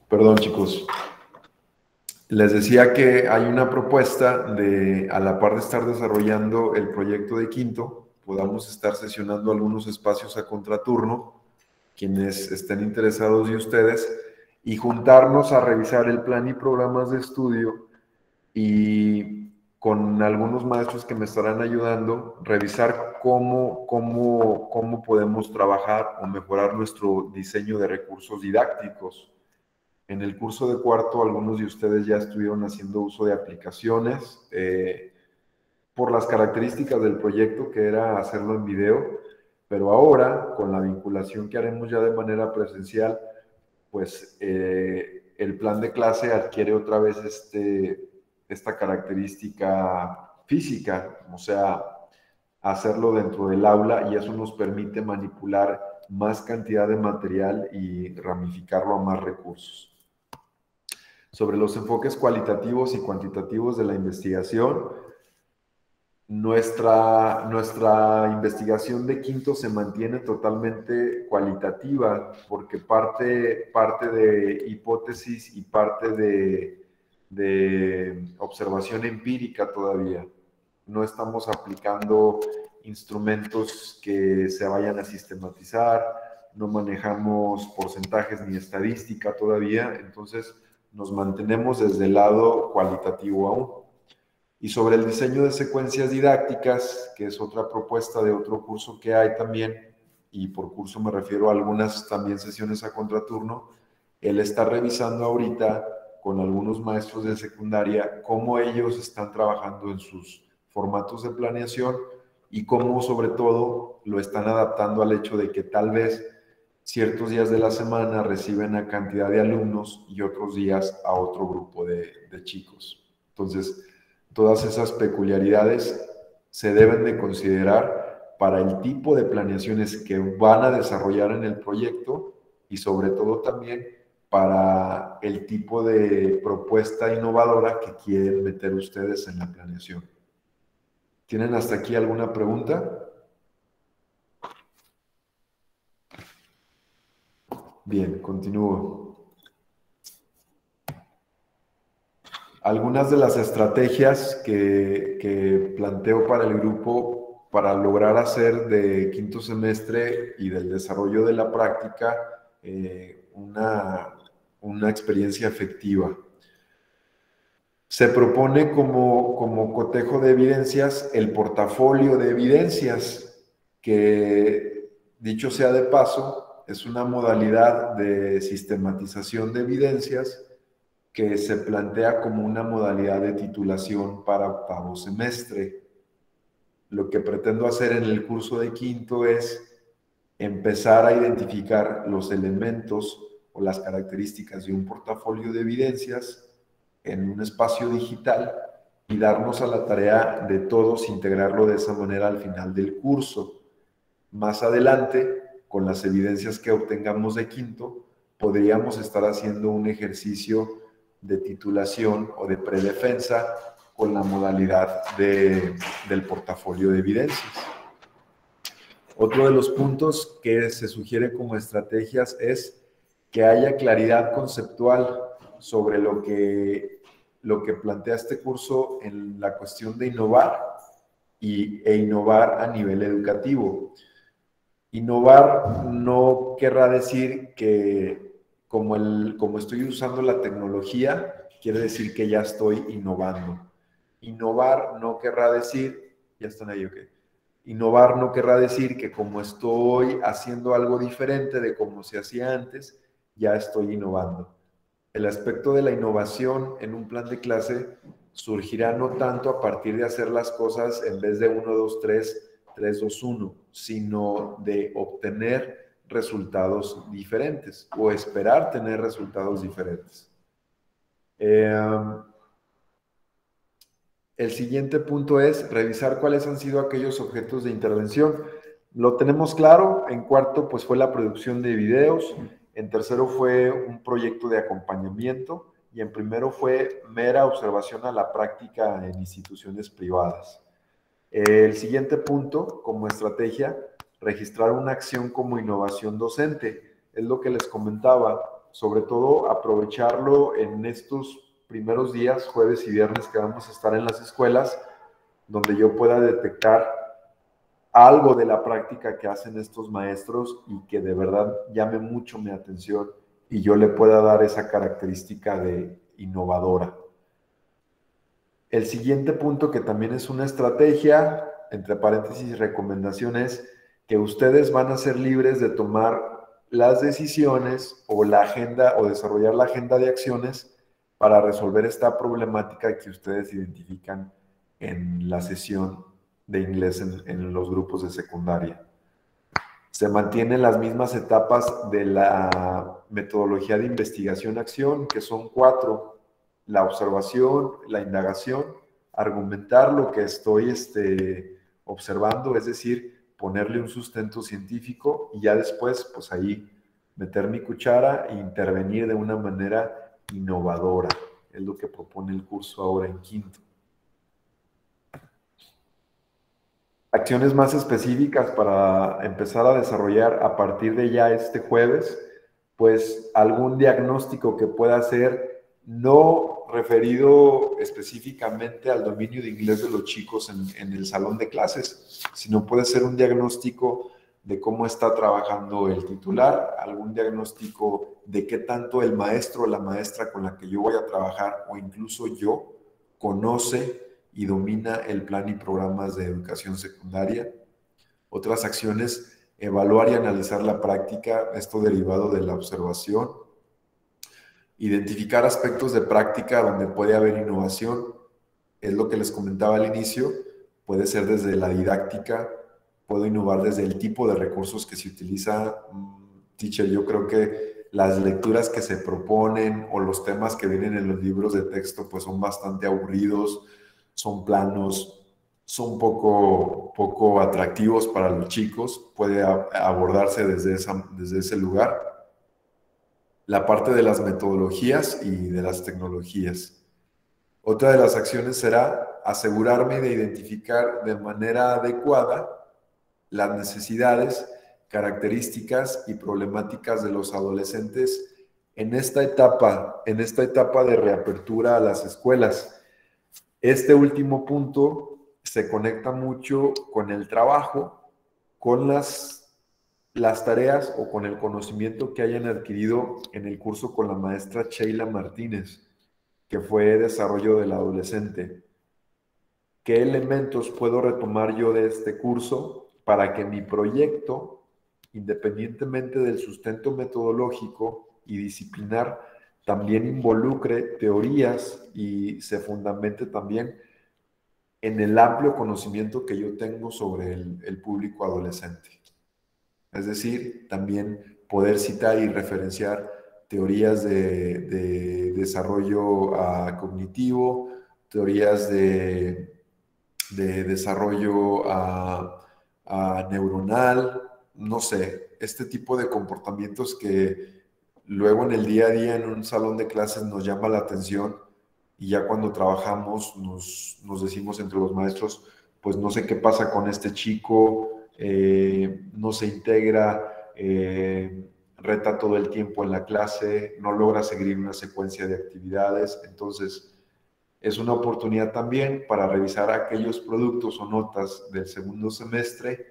Perdón, chicos. Les decía que hay una propuesta de, a la par de estar desarrollando el proyecto de quinto, podamos estar sesionando algunos espacios a contraturno, quienes estén interesados de ustedes, y juntarnos a revisar el plan y programas de estudio y con algunos maestros que me estarán ayudando, revisar cómo podemos trabajar o mejorar nuestro diseño de recursos didácticos. En el curso de cuarto, algunos de ustedes ya estuvieron haciendo uso de aplicaciones por las características del proyecto, que era hacerlo en video, pero ahora, con la vinculación que haremos ya de manera presencial, pues el plan de clase adquiere otra vez esta característica física, o sea, hacerlo dentro del aula, y eso nos permite manipular más cantidad de material y ramificarlo a más recursos. Sobre los enfoques cualitativos y cuantitativos de la investigación, nuestra investigación de quinto se mantiene totalmente cualitativa porque parte de hipótesis y parte de observación empírica todavía. No estamos aplicando instrumentos que se vayan a sistematizar, no manejamos porcentajes ni estadística todavía, entonces nos mantenemos desde el lado cualitativo aún. Y sobre el diseño de secuencias didácticas, que es otra propuesta de otro curso que hay también, y por curso me refiero a algunas también sesiones a contraturno, él está revisando ahorita con algunos maestros de secundaria cómo ellos están trabajando en sus formatos de planeación y cómo sobre todo lo están adaptando al hecho de que tal vez ciertos días de la semana reciben a cantidad de alumnos y otros días a otro grupo de chicos. Entonces, todas esas peculiaridades se deben de considerar para el tipo de planeaciones que van a desarrollar en el proyecto y sobre todo también para el tipo de propuesta innovadora que quieren meter ustedes en la planeación. ¿Tienen hasta aquí alguna pregunta? Bien, continúo. Algunas de las estrategias que planteo para el grupo para lograr hacer de quinto semestre y del desarrollo de la práctica una experiencia efectiva. Se propone como cotejo de evidencias el portafolio de evidencias, que dicho sea de paso, es una modalidad de sistematización de evidencias que se plantea como una modalidad de titulación para octavo semestre. Lo que pretendo hacer en el curso de quinto es empezar a identificar los elementos o las características de un portafolio de evidencias en un espacio digital y darnos a la tarea de todos integrarlo de esa manera al final del curso. Más adelante, con las evidencias que obtengamos de quinto, podríamos estar haciendo un ejercicio de titulación o de predefensa con la modalidad del portafolio de evidencias. Otro de los puntos que se sugiere como estrategias es que haya claridad conceptual sobre lo que plantea este curso en la cuestión de innovar e innovar a nivel educativo. Innovar no querrá decir que como estoy usando la tecnología, quiere decir que ya estoy innovando. Innovar no querrá decir, ya están ahí, ok. Innovar no querrá decir que como estoy haciendo algo diferente de como se hacía antes, ya estoy innovando. El aspecto de la innovación en un plan de clase surgirá no tanto a partir de hacer las cosas en vez de 1, 2, 3, 3, 2, 1, sino de obtener resultados diferentes o esperar tener resultados diferentes. El siguiente punto es revisar cuáles han sido aquellos objetos de intervención. Lo tenemos claro. En cuarto, pues fue la producción de videos. En tercero fue un proyecto de acompañamiento. Y en primero fue mera observación a la práctica en instituciones privadas. El siguiente punto, como estrategia, registrar una acción como innovación docente. Es lo que les comentaba. Sobre todo, aprovecharlo en estos primeros días, jueves y viernes, que vamos a estar en las escuelas, donde yo pueda detectar algo de la práctica que hacen estos maestros y que de verdad llame mucho mi atención y yo le pueda dar esa característica de innovadora. El siguiente punto, que también es una estrategia, entre paréntesis, recomendaciones, que ustedes van a ser libres de tomar las decisiones o la agenda o desarrollar la agenda de acciones para resolver esta problemática que ustedes identifican en la sesión de inglés en los grupos de secundaria. Se mantienen las mismas etapas de la metodología de investigación-acción, que son 4. La observación, la indagación, argumentar lo que estoy observando, es decir, ponerle un sustento científico y ya después, pues ahí, meter mi cuchara e intervenir de una manera innovadora. Es lo que propone el curso ahora en quinto. Acciones más específicas para empezar a desarrollar a partir de ya este jueves, pues algún diagnóstico que pueda ser no referido específicamente al dominio de inglés de los chicos en el salón de clases, sino puede ser un diagnóstico de cómo está trabajando el titular, algún diagnóstico de qué tanto el maestro o la maestra con la que yo voy a trabajar o incluso yo conoce y domina el plan y programas de educación secundaria. Otras acciones, evaluar y analizar la práctica, esto derivado de la observación. Identificar aspectos de práctica donde puede haber innovación, es lo que les comentaba al inicio, puede ser desde la didáctica, puedo innovar desde el tipo de recursos que se utiliza. Teacher, yo creo que las lecturas que se proponen o los temas que vienen en los libros de texto pues son bastante aburridos, son planos, son poco atractivos para los chicos, puede abordarse desde ese lugar. La parte de las metodologías y de las tecnologías. Otra de las acciones será asegurarme de identificar de manera adecuada las necesidades, características y problemáticas de los adolescentes en esta etapa de reapertura a las escuelas. Este último punto se conecta mucho con el trabajo, con las tareas o con el conocimiento que hayan adquirido en el curso con la maestra Sheila Martínez, que fue desarrollo del adolescente. ¿Qué elementos puedo retomar yo de este curso para que mi proyecto, independientemente del sustento metodológico y disciplinar, también involucre teorías y se fundamente también en el amplio conocimiento que yo tengo sobre el público adolescente? Es decir, también poder citar y referenciar teorías de desarrollo cognitivo, teorías de desarrollo neuronal, no sé, este tipo de comportamientos que luego en el día a día en un salón de clases nos llama la atención y ya cuando trabajamos nos decimos entre los maestros, pues no sé qué pasa con este chico, no se integra, reta todo el tiempo en la clase, no logra seguir una secuencia de actividades. Entonces, es una oportunidad también para revisar aquellos productos o notas del segundo semestre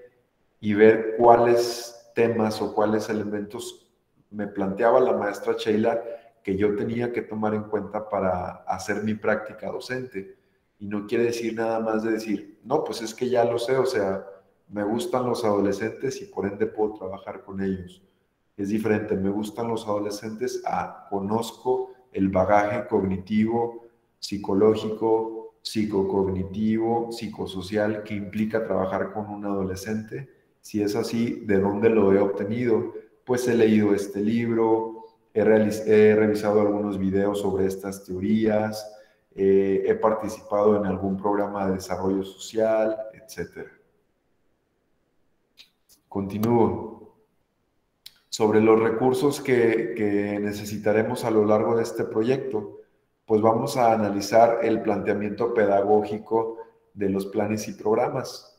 y ver cuáles temas o cuáles elementos me planteaba la maestra Sheila que yo tenía que tomar en cuenta para hacer mi práctica docente. Y no quiere decir nada más de decir, no, pues es que ya lo sé, o sea, me gustan los adolescentes y por ende puedo trabajar con ellos. Es diferente, me gustan los adolescentes a conozco el bagaje cognitivo, psicológico, psicocognitivo, psicosocial que implica trabajar con un adolescente. Si es así, ¿de dónde lo he obtenido? Pues he leído este libro, he revisado algunos videos sobre estas teorías, he participado en algún programa de desarrollo social, etc. Continúo. Sobre los recursos que necesitaremos a lo largo de este proyecto, pues vamos a analizar el planteamiento pedagógico de los planes y programas.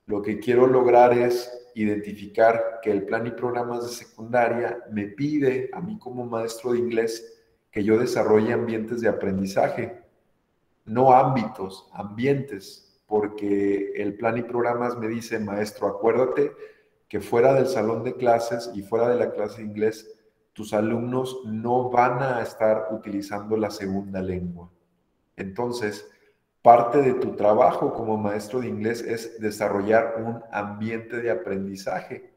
Lo que quiero lograr es identificar que el plan y programas de secundaria me pide a mí como maestro de inglés que yo desarrolle ambientes de aprendizaje, no ámbitos, ambientes, porque el plan y programas me dice, maestro, acuérdate que fuera del salón de clases y fuera de la clase de inglés, tus alumnos no van a estar utilizando la segunda lengua. Entonces, parte de tu trabajo como maestro de inglés es desarrollar un ambiente de aprendizaje.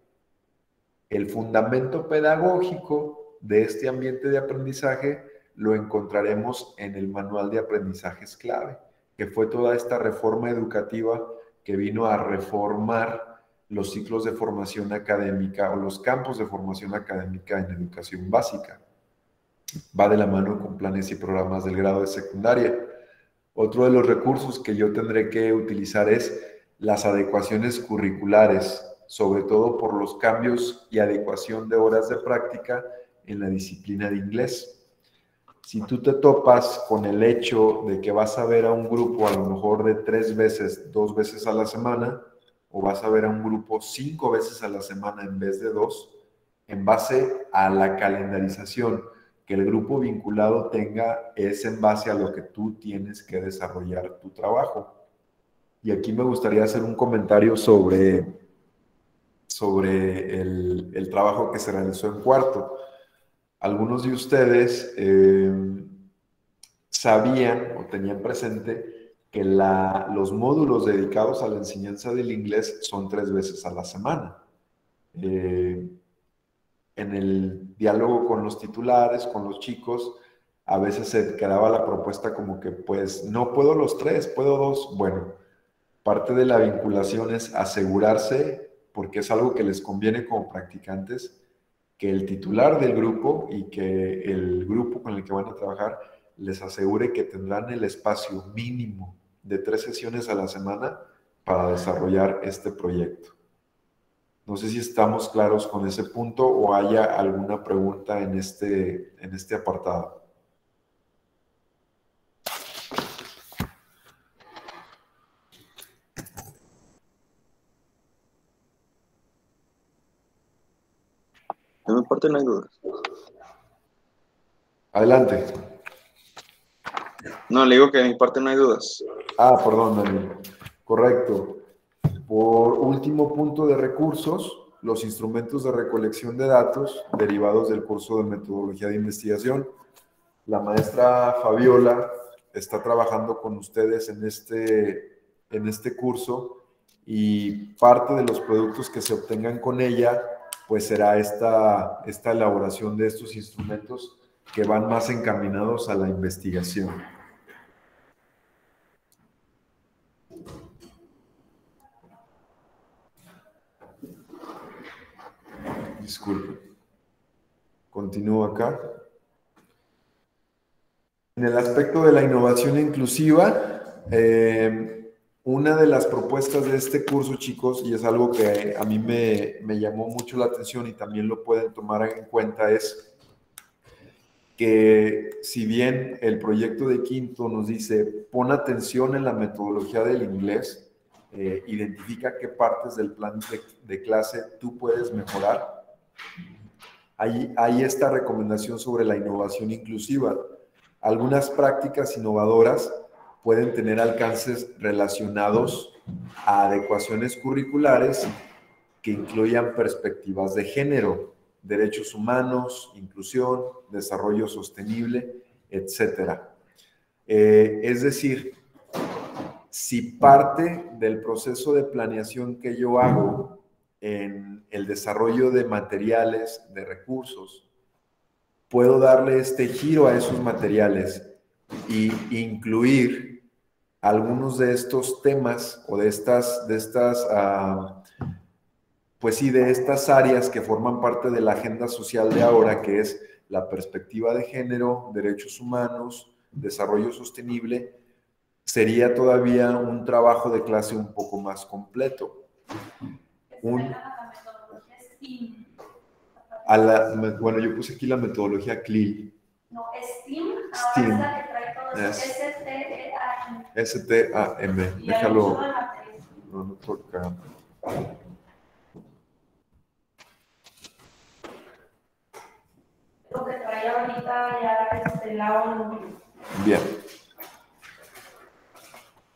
El fundamento pedagógico de este ambiente de aprendizaje lo encontraremos en el Manual de Aprendizajes Clave, que fue toda esta reforma educativa que vino a reformar los ciclos de formación académica o los campos de formación académica en educación básica. Va de la mano con planes y programas del grado de secundaria. Otro de los recursos que yo tendré que utilizar es las adecuaciones curriculares, sobre todo por los cambios y adecuación de horas de práctica en la disciplina de inglés. Si tú te topas con el hecho de que vas a ver a un grupo a lo mejor de 3 veces, 2 veces a la semana, o vas a ver a un grupo 5 veces a la semana en vez de 2, en base a la calendarización que el grupo vinculado tenga, es en base a lo que tú tienes que desarrollar tu trabajo. Y aquí me gustaría hacer un comentario sobre el trabajo que se realizó en cuarto. Algunos de ustedes sabían o tenían presente que los módulos dedicados a la enseñanza del inglés son 3 veces a la semana. En el diálogo con los titulares, con los chicos, a veces se quedaba la propuesta como que pues no puedo los 3, puedo 2. Bueno, parte de la vinculación es asegurarse, porque es algo que les conviene como practicantes, que el titular del grupo y que el grupo con el que van a trabajar les asegure que tendrán el espacio mínimo de 3 sesiones a la semana para desarrollar este proyecto. No sé si estamos claros con ese punto o haya alguna pregunta en este apartado. De mi parte no hay dudas. Adelante. No, le digo que de mi parte no hay dudas. Perdón, Daniel. Correcto. Por último punto de recursos, los instrumentos de recolección de datos derivados del curso de metodología de investigación. La maestra Fabiola está trabajando con ustedes en este curso y parte de los productos que se obtengan con ella, pues será esta elaboración de estos instrumentos que van más encaminados a la investigación. Disculpe. Continúo acá. En el aspecto de la innovación inclusiva, una de las propuestas de este curso, chicos, y es algo que a mí me llamó mucho la atención y también lo pueden tomar en cuenta, es que si bien el proyecto de quinto nos dice, pon atención en la metodología del inglés, identifica qué partes del plan de clase tú puedes mejorar, hay esta recomendación sobre la innovación inclusiva. Algunas prácticas innovadoras pueden tener alcances relacionados a adecuaciones curriculares que incluyan perspectivas de género, derechos humanos, inclusión, desarrollo sostenible, etc. Es decir, si parte del proceso de planeación que yo hago en el desarrollo de materiales, de recursos, puedo darle este giro a esos materiales y incluir algunos de estos temas o de estas áreas que forman parte de la agenda social de ahora, que es la perspectiva de género, derechos humanos, desarrollo sostenible, sería todavía un trabajo de clase un poco más completo. Bueno, yo puse aquí la metodología CLIL. No, STEAM. STEAM. Ahora es la que trae todo eso. STEAM. STAM. Déjalo. No toca. Lo que trae ahorita ya la ONU. Bien.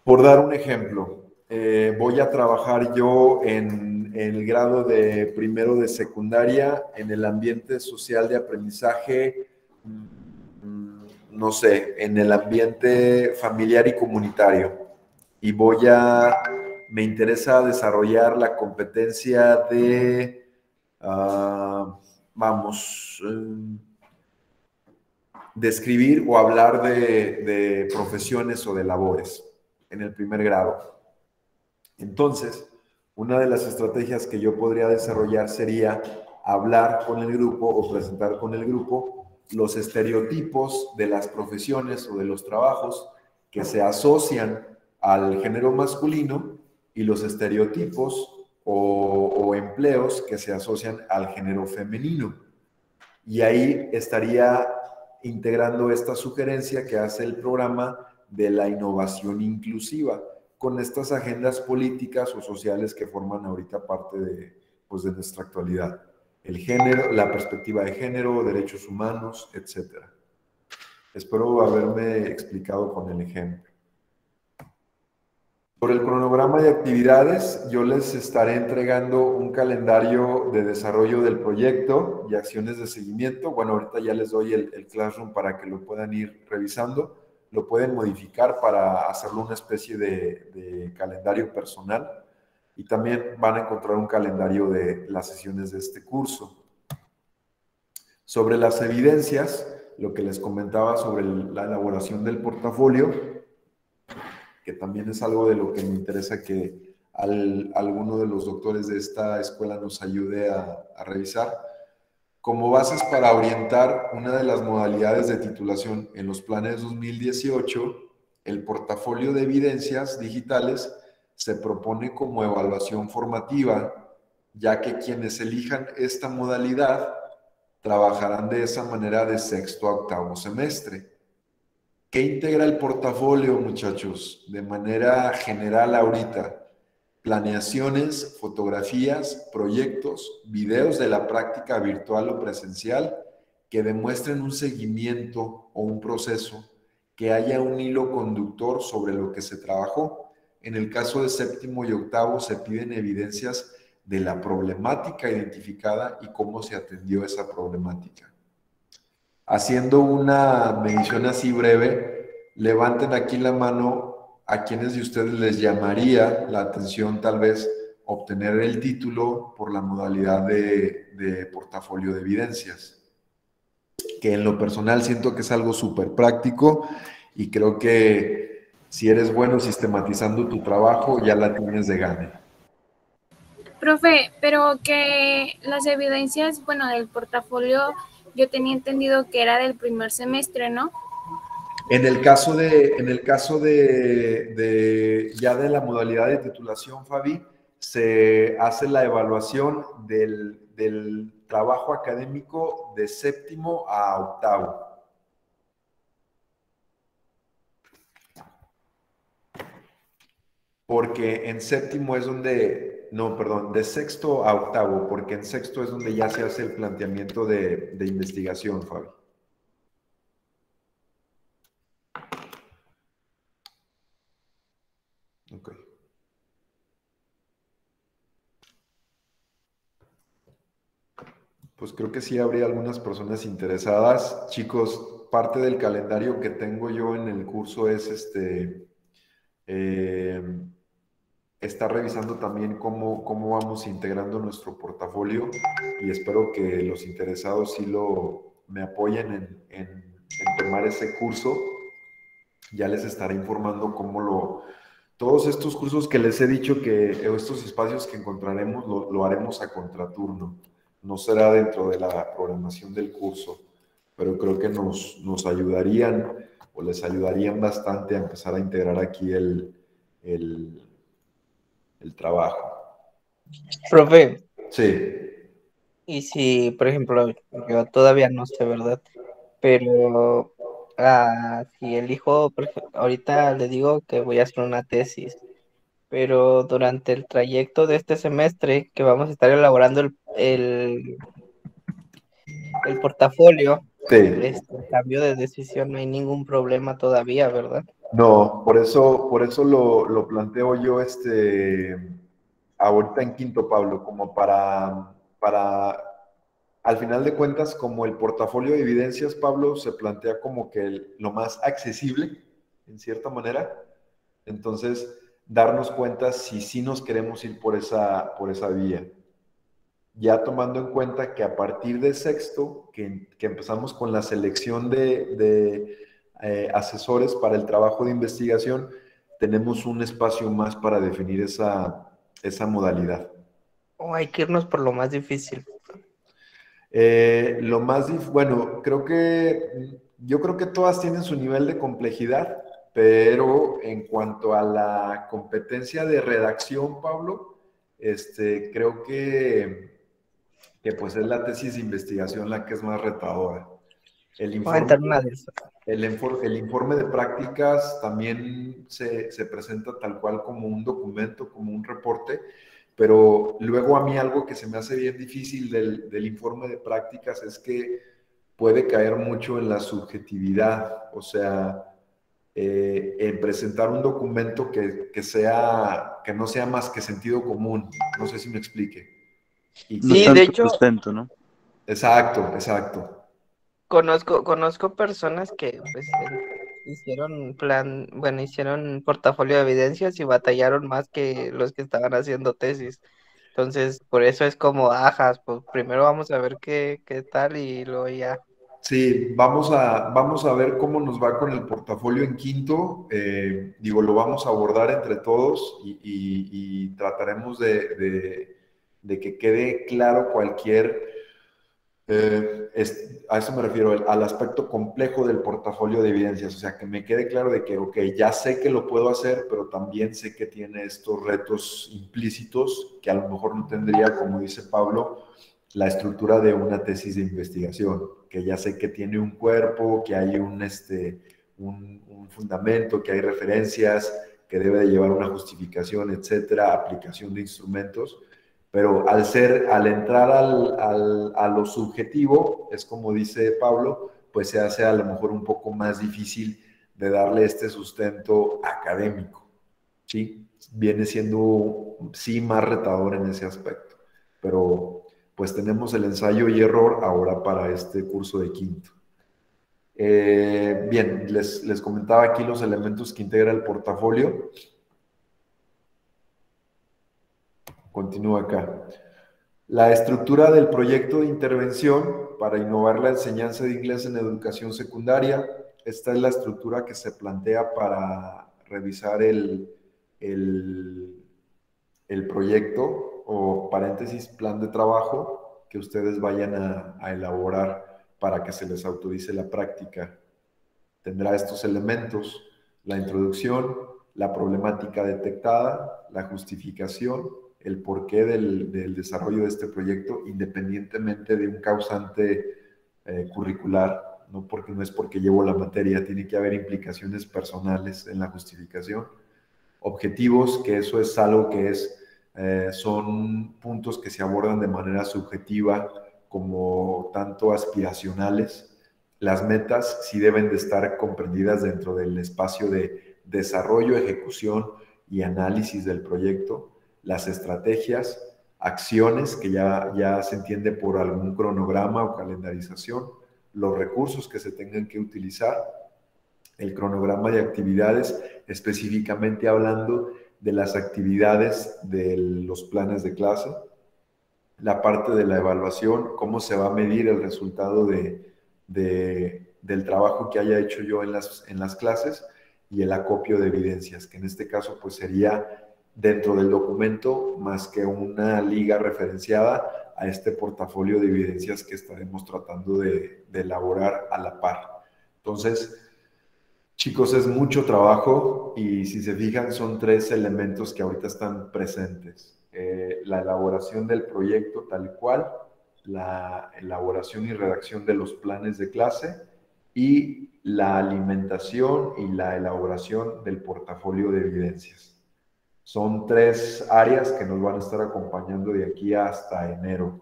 Por dar un ejemplo, voy a trabajar yo en el grado de primero de secundaria en el ambiente social de aprendizaje, no sé, en el ambiente familiar y comunitario. Y me interesa desarrollar la competencia de, describir o hablar de profesiones o de labores en el primer grado. Entonces, una de las estrategias que yo podría desarrollar sería hablar con el grupo o presentar con el grupo los estereotipos de las profesiones o de los trabajos que se asocian al género masculino y los estereotipos o empleos que se asocian al género femenino. Y ahí estaría integrando esta sugerencia que hace el programa de la innovación inclusiva con estas agendas políticas o sociales que forman ahorita parte de nuestra actualidad. El género, la perspectiva de género, derechos humanos, etc. Espero haberme explicado con el ejemplo. Por el cronograma de actividades, yo les estaré entregando un calendario de desarrollo del proyecto y acciones de seguimiento. Bueno, ahorita ya les doy el Classroom para que lo puedan ir revisando. Lo pueden modificar para hacerlo una especie de calendario personal. Y también van a encontrar un calendario de las sesiones de este curso. Sobre las evidencias, lo que les comentaba sobre la elaboración del portafolio, que también es algo de lo que me interesa que alguno de los doctores de esta escuela nos ayude a revisar. Como bases para orientar una de las modalidades de titulación en los planes 2018, el portafolio de evidencias digitales se propone como evaluación formativa, ya que quienes elijan esta modalidad trabajarán de esa manera de sexto a octavo semestre. ¿Qué integra el portafolio, muchachos? De manera general ahorita, planeaciones, fotografías, proyectos, videos de la práctica virtual o presencial que demuestren un seguimiento o un proceso, que haya un hilo conductor sobre lo que se trabajó. En el caso de séptimo y octavo se piden evidencias de la problemática identificada y cómo se atendió esa problemática. Haciendo una medición así breve, levanten aquí la mano a quienes de ustedes les llamaría la atención tal vez obtener el título por la modalidad de portafolio de evidencias, que en lo personal siento que es algo súper práctico y creo que si eres bueno sistematizando tu trabajo, ya la tienes de gane. Profe, pero que las evidencias, bueno, del portafolio, yo tenía entendido que era del primer semestre, ¿no? En el caso ya de la modalidad de titulación, Fabi, se hace la evaluación del trabajo académico de séptimo a octavo. Porque en séptimo es donde, no, perdón, de sexto a octavo, porque en sexto es donde ya se hace el planteamiento de investigación, Fabi. Ok. Pues creo que sí habría algunas personas interesadas. Chicos, parte del calendario que tengo yo en el curso es estar revisando también cómo vamos integrando nuestro portafolio y espero que los interesados sí me apoyen en tomar ese curso. Ya les estaré informando todos estos cursos que les he dicho estos espacios que encontraremos lo haremos a contraturno. No será dentro de la programación del curso, pero creo que nos ayudarían o les ayudarían bastante a empezar a integrar aquí el trabajo. Profe, Sí, y si, por ejemplo, yo todavía no sé, ¿verdad? Pero si elijo, ahorita le digo que voy a hacer una tesis, pero durante el trayecto de este semestre que vamos a estar elaborando el portafolio, sí. Cambio de decisión, no hay ningún problema todavía, ¿verdad? No, por eso lo planteo yo ahorita en quinto, Pablo, como para, al final de cuentas, como el portafolio de evidencias, Pablo, se plantea como que lo más accesible, en cierta manera. Entonces, darnos cuenta si sí nos queremos ir por esa vía. Ya tomando en cuenta que a partir de sexto, que empezamos con la selección de asesores para el trabajo de investigación, tenemos un espacio más para definir esa modalidad. O hay que irnos por lo más difícil. Bueno, yo creo que todas tienen su nivel de complejidad, pero en cuanto a la competencia de redacción, Pablo, creo que pues es la tesis de investigación la que es más retadora. El Voy a aventar una de esas. el informe de prácticas también se presenta tal cual como un documento, como un reporte, pero luego a mí algo que se me hace bien difícil del informe de prácticas es que puede caer mucho en la subjetividad, o sea, en presentar un documento que no sea más que sentido común. No sé si me explique. No Sí, es de tanto hecho, sustento, ¿no? Exacto. conozco personas que pues hicieron portafolio de evidencias y batallaron más que los que estaban haciendo tesis. Entonces, por eso es como, pues primero vamos a ver qué tal y luego ya. Sí, vamos a ver cómo nos va con el portafolio en quinto. Lo vamos a abordar entre todos y trataremos de que quede claro a eso me refiero, al aspecto complejo del portafolio de evidencias. O sea, que me quede claro de que, ok, ya sé que lo puedo hacer, pero también sé que tiene estos retos implícitos que a lo mejor no tendría, como dice Pablo, la estructura de una tesis de investigación, que ya sé que tiene un cuerpo, que hay un fundamento, que hay referencias, que debe de llevar una justificación, etcétera, aplicación de instrumentos, pero al entrar a lo subjetivo, es como dice Pablo, pues se hace a lo mejor un poco más difícil de darle este sustento académico, ¿sí? Viene siendo, sí, más retador en ese aspecto, pero pues tenemos el ensayo y error ahora para este curso de quinto. Bien, les comentaba aquí los elementos que integra el portafolio. Continúo acá. La estructura del proyecto de intervención para innovar la enseñanza de inglés en educación secundaria. Esta es la estructura que se plantea para revisar el proyecto o paréntesis plan de trabajo que ustedes vayan a elaborar para que se les autorice la práctica. Tendrá estos elementos: la introducción, la problemática detectada, la justificación, el porqué del desarrollo de este proyecto, independientemente de un causante curricular, no es porque llevo la materia, tiene que haber implicaciones personales en la justificación. Objetivos, que eso es algo que son puntos que se abordan de manera subjetiva como tanto aspiracionales. Las metas sí deben de estar comprendidas dentro del espacio de desarrollo, ejecución y análisis del proyecto. Las estrategias, acciones, que ya se entiende por algún cronograma o calendarización, los recursos que se tengan que utilizar, el cronograma de actividades, específicamente hablando de las actividades de los planes de clase, la parte de la evaluación, cómo se va a medir el resultado del trabajo que haya hecho yo en las clases, y el acopio de evidencias, que en este caso pues sería dentro del documento más que una liga referenciada a este portafolio de evidencias que estaremos tratando de elaborar a la par. Entonces, chicos, es mucho trabajo y si se fijan son 3 elementos que ahorita están presentes. La elaboración del proyecto tal cual, la elaboración y redacción de los planes de clase y la alimentación y la elaboración del portafolio de evidencias. Son 3 áreas que nos van a estar acompañando de aquí hasta enero.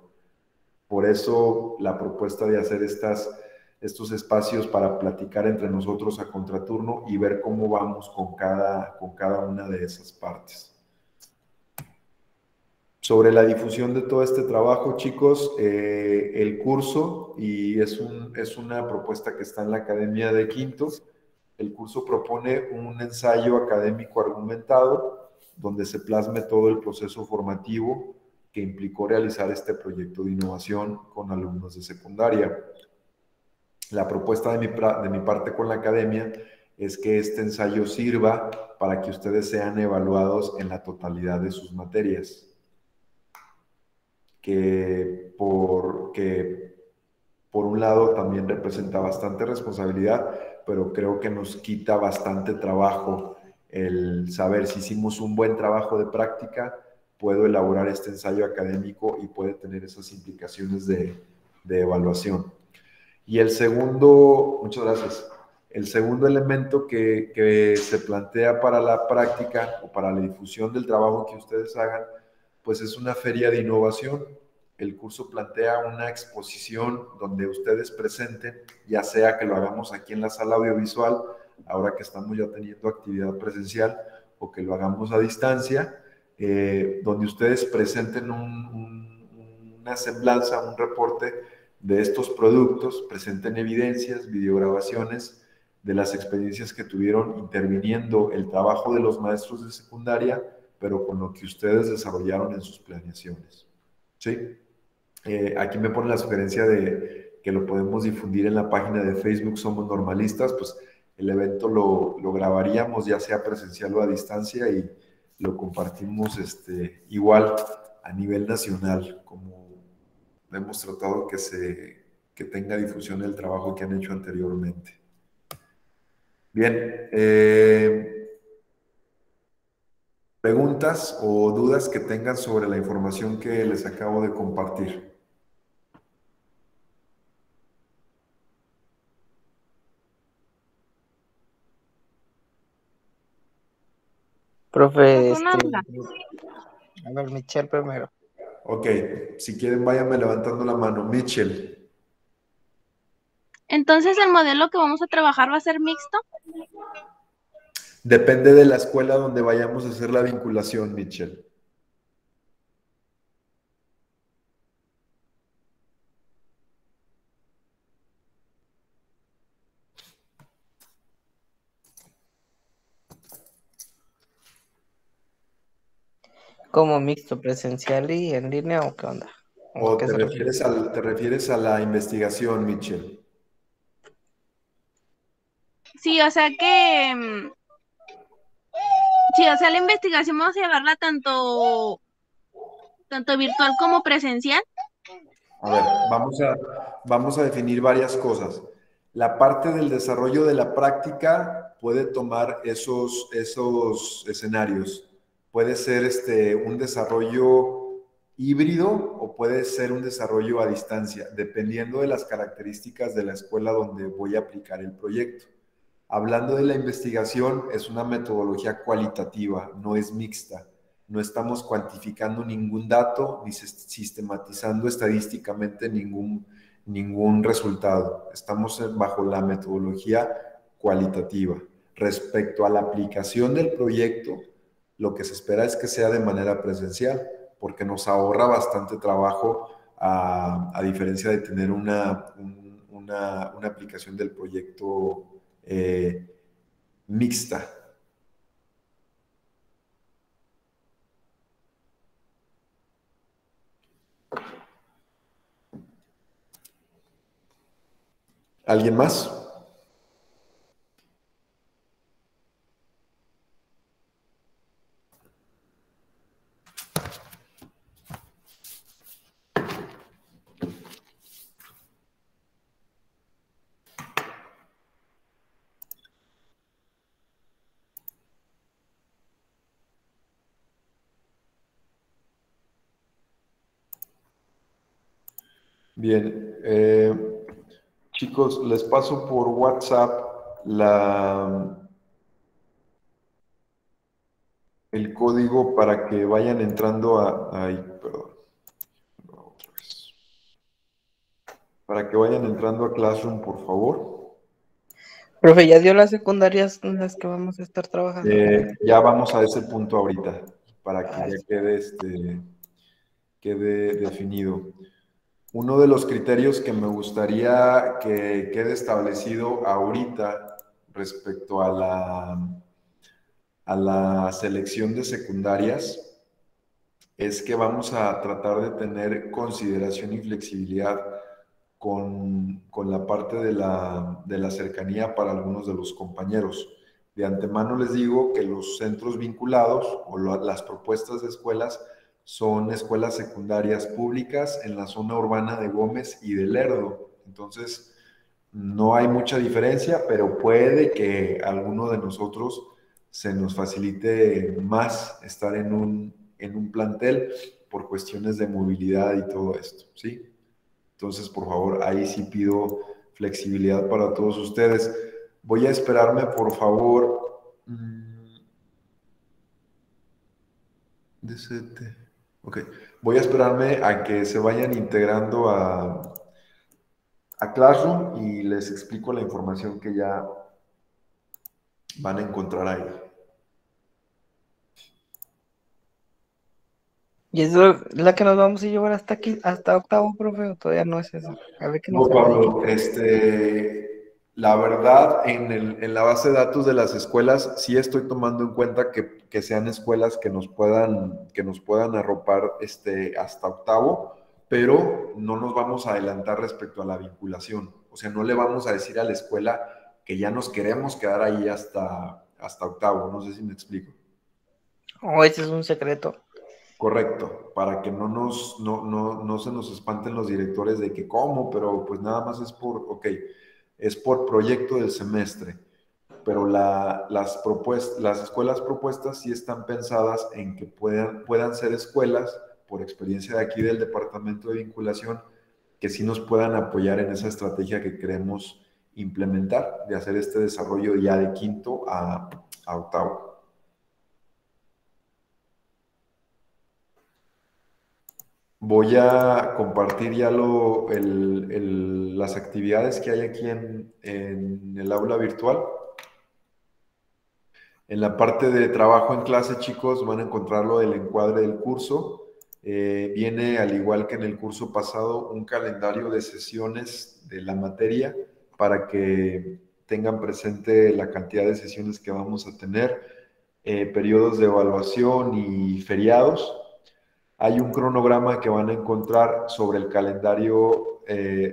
Por eso la propuesta de hacer estos espacios para platicar entre nosotros a contraturno y ver cómo vamos con cada una de esas partes. Sobre la difusión de todo este trabajo, chicos, el curso, y es una propuesta que está en la Academia de Quinto, el curso propone un ensayo académico argumentado donde se plasme todo el proceso formativo que implicó realizar este proyecto de innovación con alumnos de secundaria. La propuesta de mi parte con la academia es que este ensayo sirva para que ustedes sean evaluados en la totalidad de sus materias, que por un lado también representa bastante responsabilidad, pero creo que nos quita bastante trabajo el saber si hicimos un buen trabajo de práctica, puedo elaborar este ensayo académico y puede tener esas implicaciones de evaluación. Y el segundo, muchas gracias, el segundo elemento que se plantea para la práctica o para la difusión del trabajo que ustedes hagan, pues es una feria de innovación. El curso plantea una exposición donde ustedes presenten, ya sea que lo hagamos aquí en la sala audiovisual, ahora que estamos ya teniendo actividad presencial, o que lo hagamos a distancia, donde ustedes presenten una semblanza, un reporte de estos productos, presenten evidencias, videograbaciones de las experiencias que tuvieron interviniendo el trabajo de los maestros de secundaria, pero con lo que ustedes desarrollaron en sus planeaciones. ¿Sí? Aquí me pone la sugerencia de que lo podemos difundir en la página de Facebook Somos Normalistas, pues el evento lo grabaríamos, ya sea presencial o a distancia, y lo compartimos igual a nivel nacional, como hemos tratado que tenga difusión el trabajo que han hecho anteriormente. Bien, preguntas o dudas que tengan sobre la información que les acabo de compartir. Profe, Una duda. a ver, Michelle primero. Ok, si quieren váyanme levantando la mano. Mitchell, Entonces, ¿el modelo que vamos a trabajar va a ser mixto? depende de la escuela donde vayamos a hacer la vinculación, Mitchell. ¿Como mixto, presencial y en línea o qué onda? ¿O a ¿O qué se refiere? te refieres a la investigación, Mitchell? Sí, o sea que, sí, o sea, la investigación vamos a llevarla tanto virtual como presencial. A ver, vamos a definir varias cosas. La parte del desarrollo de la práctica puede tomar esos escenarios. Puede ser un desarrollo híbrido o puede ser un desarrollo a distancia, dependiendo de las características de la escuela donde voy a aplicar el proyecto. Hablando de la investigación, es una metodología cualitativa, no es mixta. No estamos cuantificando ningún dato ni sistematizando estadísticamente ningún resultado. Estamos bajo la metodología cualitativa. Respecto a la aplicación del proyecto, lo que se espera es que sea de manera presencial, porque nos ahorra bastante trabajo a diferencia de tener una aplicación del proyecto mixta. ¿Alguien más? Bien, chicos, les paso por WhatsApp el código para que vayan entrando otra vez. Para que vayan entrando a Classroom, por favor. Profe, ¿ya dio las secundarias en las que vamos a estar trabajando? Ya vamos a ese punto ahorita, para que ya quede definido. Uno de los criterios que me gustaría que quede establecido ahorita respecto a la selección de secundarias es que vamos a tratar de tener consideración y flexibilidad con la parte de la cercanía para algunos de los compañeros. De antemano les digo que los centros vinculados o las propuestas de escuelas son escuelas secundarias públicas en la zona urbana de Gómez y de Lerdo. Entonces, no hay mucha diferencia, pero puede que a alguno de nosotros se nos facilite más estar en un plantel por cuestiones de movilidad y todo esto, ¿sí? Entonces, por favor, ahí sí pido flexibilidad para todos ustedes. Voy a esperarme, por favor. Ok. Voy a esperarme a que se vayan integrando a Classroom y les explico la información que ya van a encontrar ahí. ¿Y es la que nos vamos a llevar hasta aquí, hasta octavo, profe? ¿O todavía no es eso? A ver qué nos No, Pablo, la verdad, en la base de datos de las escuelas, sí estoy tomando en cuenta que sean escuelas que nos puedan arropar hasta octavo, pero no nos vamos a adelantar respecto a la vinculación. O sea, no le vamos a decir a la escuela que ya nos queremos quedar ahí hasta octavo. No sé si me explico. ¿O ese es un secreto? Correcto, para que no se nos espanten los directores de que cómo, pero pues nada más es por proyecto del semestre, pero las escuelas propuestas sí están pensadas en que puedan ser escuelas, por experiencia de aquí del departamento de vinculación, que sí nos puedan apoyar en esa estrategia que queremos implementar, de hacer este desarrollo ya de quinto a octavo. Voy a compartir ya las actividades que hay aquí en el aula virtual. En la parte de trabajo en clase, chicos, van a encontrarlo el encuadre del curso. Viene, al igual que en el curso pasado, un calendario de sesiones de la materia para que tengan presente la cantidad de sesiones que vamos a tener, periodos de evaluación y feriados. hay un cronograma que van a encontrar sobre el calendario,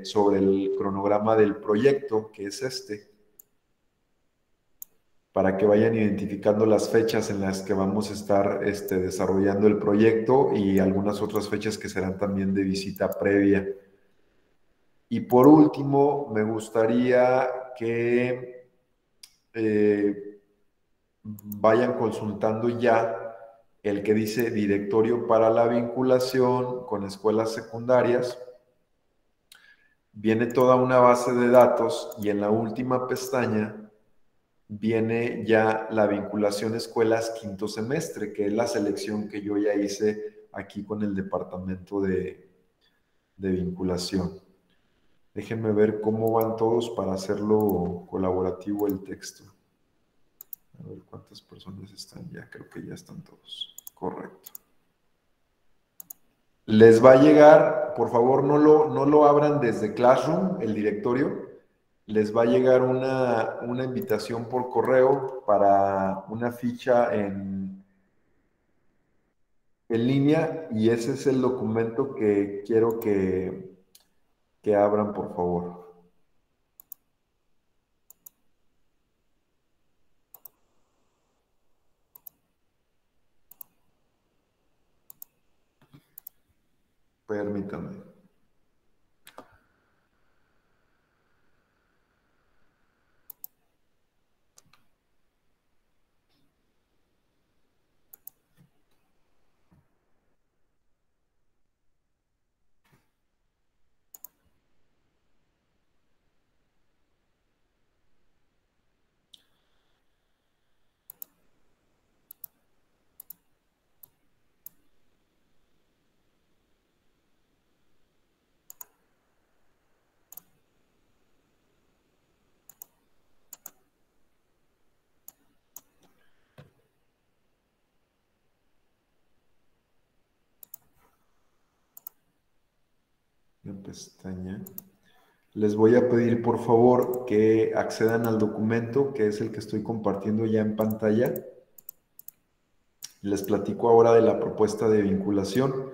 sobre el cronograma del proyecto, que es este, para que vayan identificando las fechas en las que vamos a estar desarrollando el proyecto y algunas otras fechas que serán también de visita previa. Y por último, me gustaría que vayan consultando ya el que dice Directorio para la Vinculación con Escuelas Secundarias. Viene toda una base de datos y en la última pestaña viene ya la vinculación escuelas quinto semestre, que es la selección que yo ya hice aquí con el departamento de vinculación. Déjenme ver cómo van todos para hacerlo colaborativo el texto. A ver cuántas personas están ya, creo que ya están todos. Correcto. Les va a llegar, por favor no lo abran desde Classroom, el directorio. Les va a llegar una invitación por correo para una ficha en línea y ese es el documento que quiero que abran, por favor. Permítanme. La pestaña. Les voy a pedir, por favor, que accedan al documento, que es el que estoy compartiendo ya en pantalla. Les platico ahora de la propuesta de vinculación.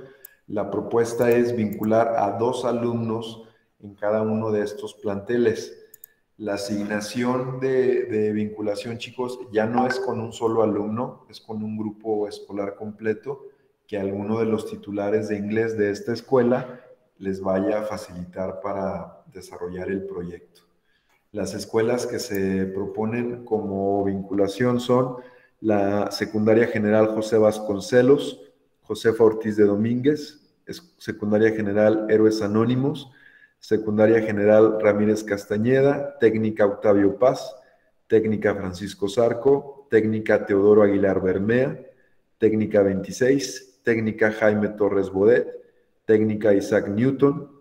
La propuesta es vincular a 2 alumnos en cada uno de estos planteles. La asignación de vinculación, chicos, ya no es con un solo alumno, es con un grupo escolar completo que alguno de los titulares de inglés de esta escuela les vaya a facilitar para desarrollar el proyecto. Las escuelas que se proponen como vinculación son la Secundaria General José Vasconcelos, Josefa Ortiz de Domínguez, Secundaria General Héroes Anónimos, Secundaria General Ramírez Castañeda, Técnica Octavio Paz, Técnica Francisco Zarco, Técnica Teodoro Aguilar Bermea, Técnica 26, Técnica Jaime Torres Bodet, Técnica Isaac Newton,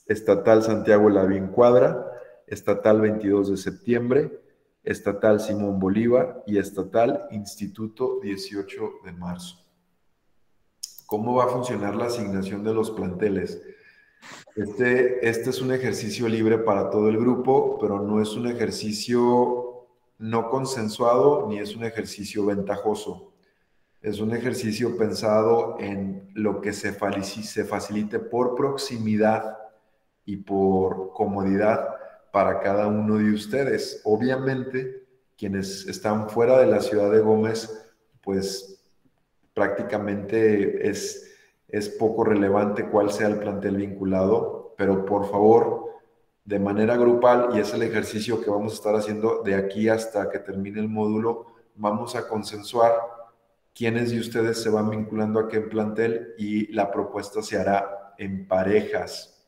Estatal Santiago Lavín Cuadra, Estatal 22 de septiembre, Estatal Simón Bolívar y Estatal Instituto 18 de marzo. ¿Cómo va a funcionar la asignación de los planteles? Este es un ejercicio libre para todo el grupo, pero no es un ejercicio no consensuado ni es un ejercicio ventajoso. Es un ejercicio pensado en lo que se facilite por proximidad y por comodidad para cada uno de ustedes. Obviamente, quienes están fuera de la ciudad de Gómez, pues prácticamente es poco relevante cuál sea el plantel vinculado, pero por favor, de manera grupal, y es el ejercicio que vamos a estar haciendo de aquí hasta que termine el módulo, vamos a consensuar quiénes de ustedes se van vinculando a qué plantel y la propuesta se hará en parejas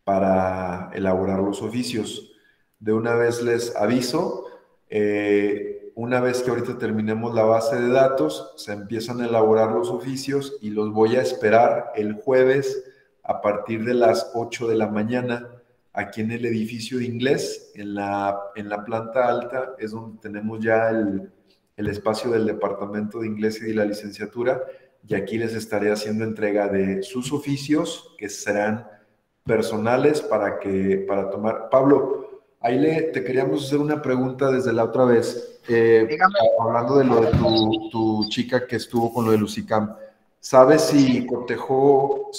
para elaborar los oficios. De una vez les aviso, una vez que ahorita terminemos la base de datos, se empiezan a elaborar los oficios y los voy a esperar el jueves a partir de las 8 de la mañana aquí en el edificio de inglés, en la planta alta, es donde tenemos ya el espacio del departamento de inglés y de la licenciatura, y aquí les estaré haciendo entrega de sus oficios, que serán personales para tomar. Pablo, ahí te queríamos hacer una pregunta desde la otra vez, hablando de lo de tu chica que estuvo con lo de Lucicam. ¿Sabes si cotejó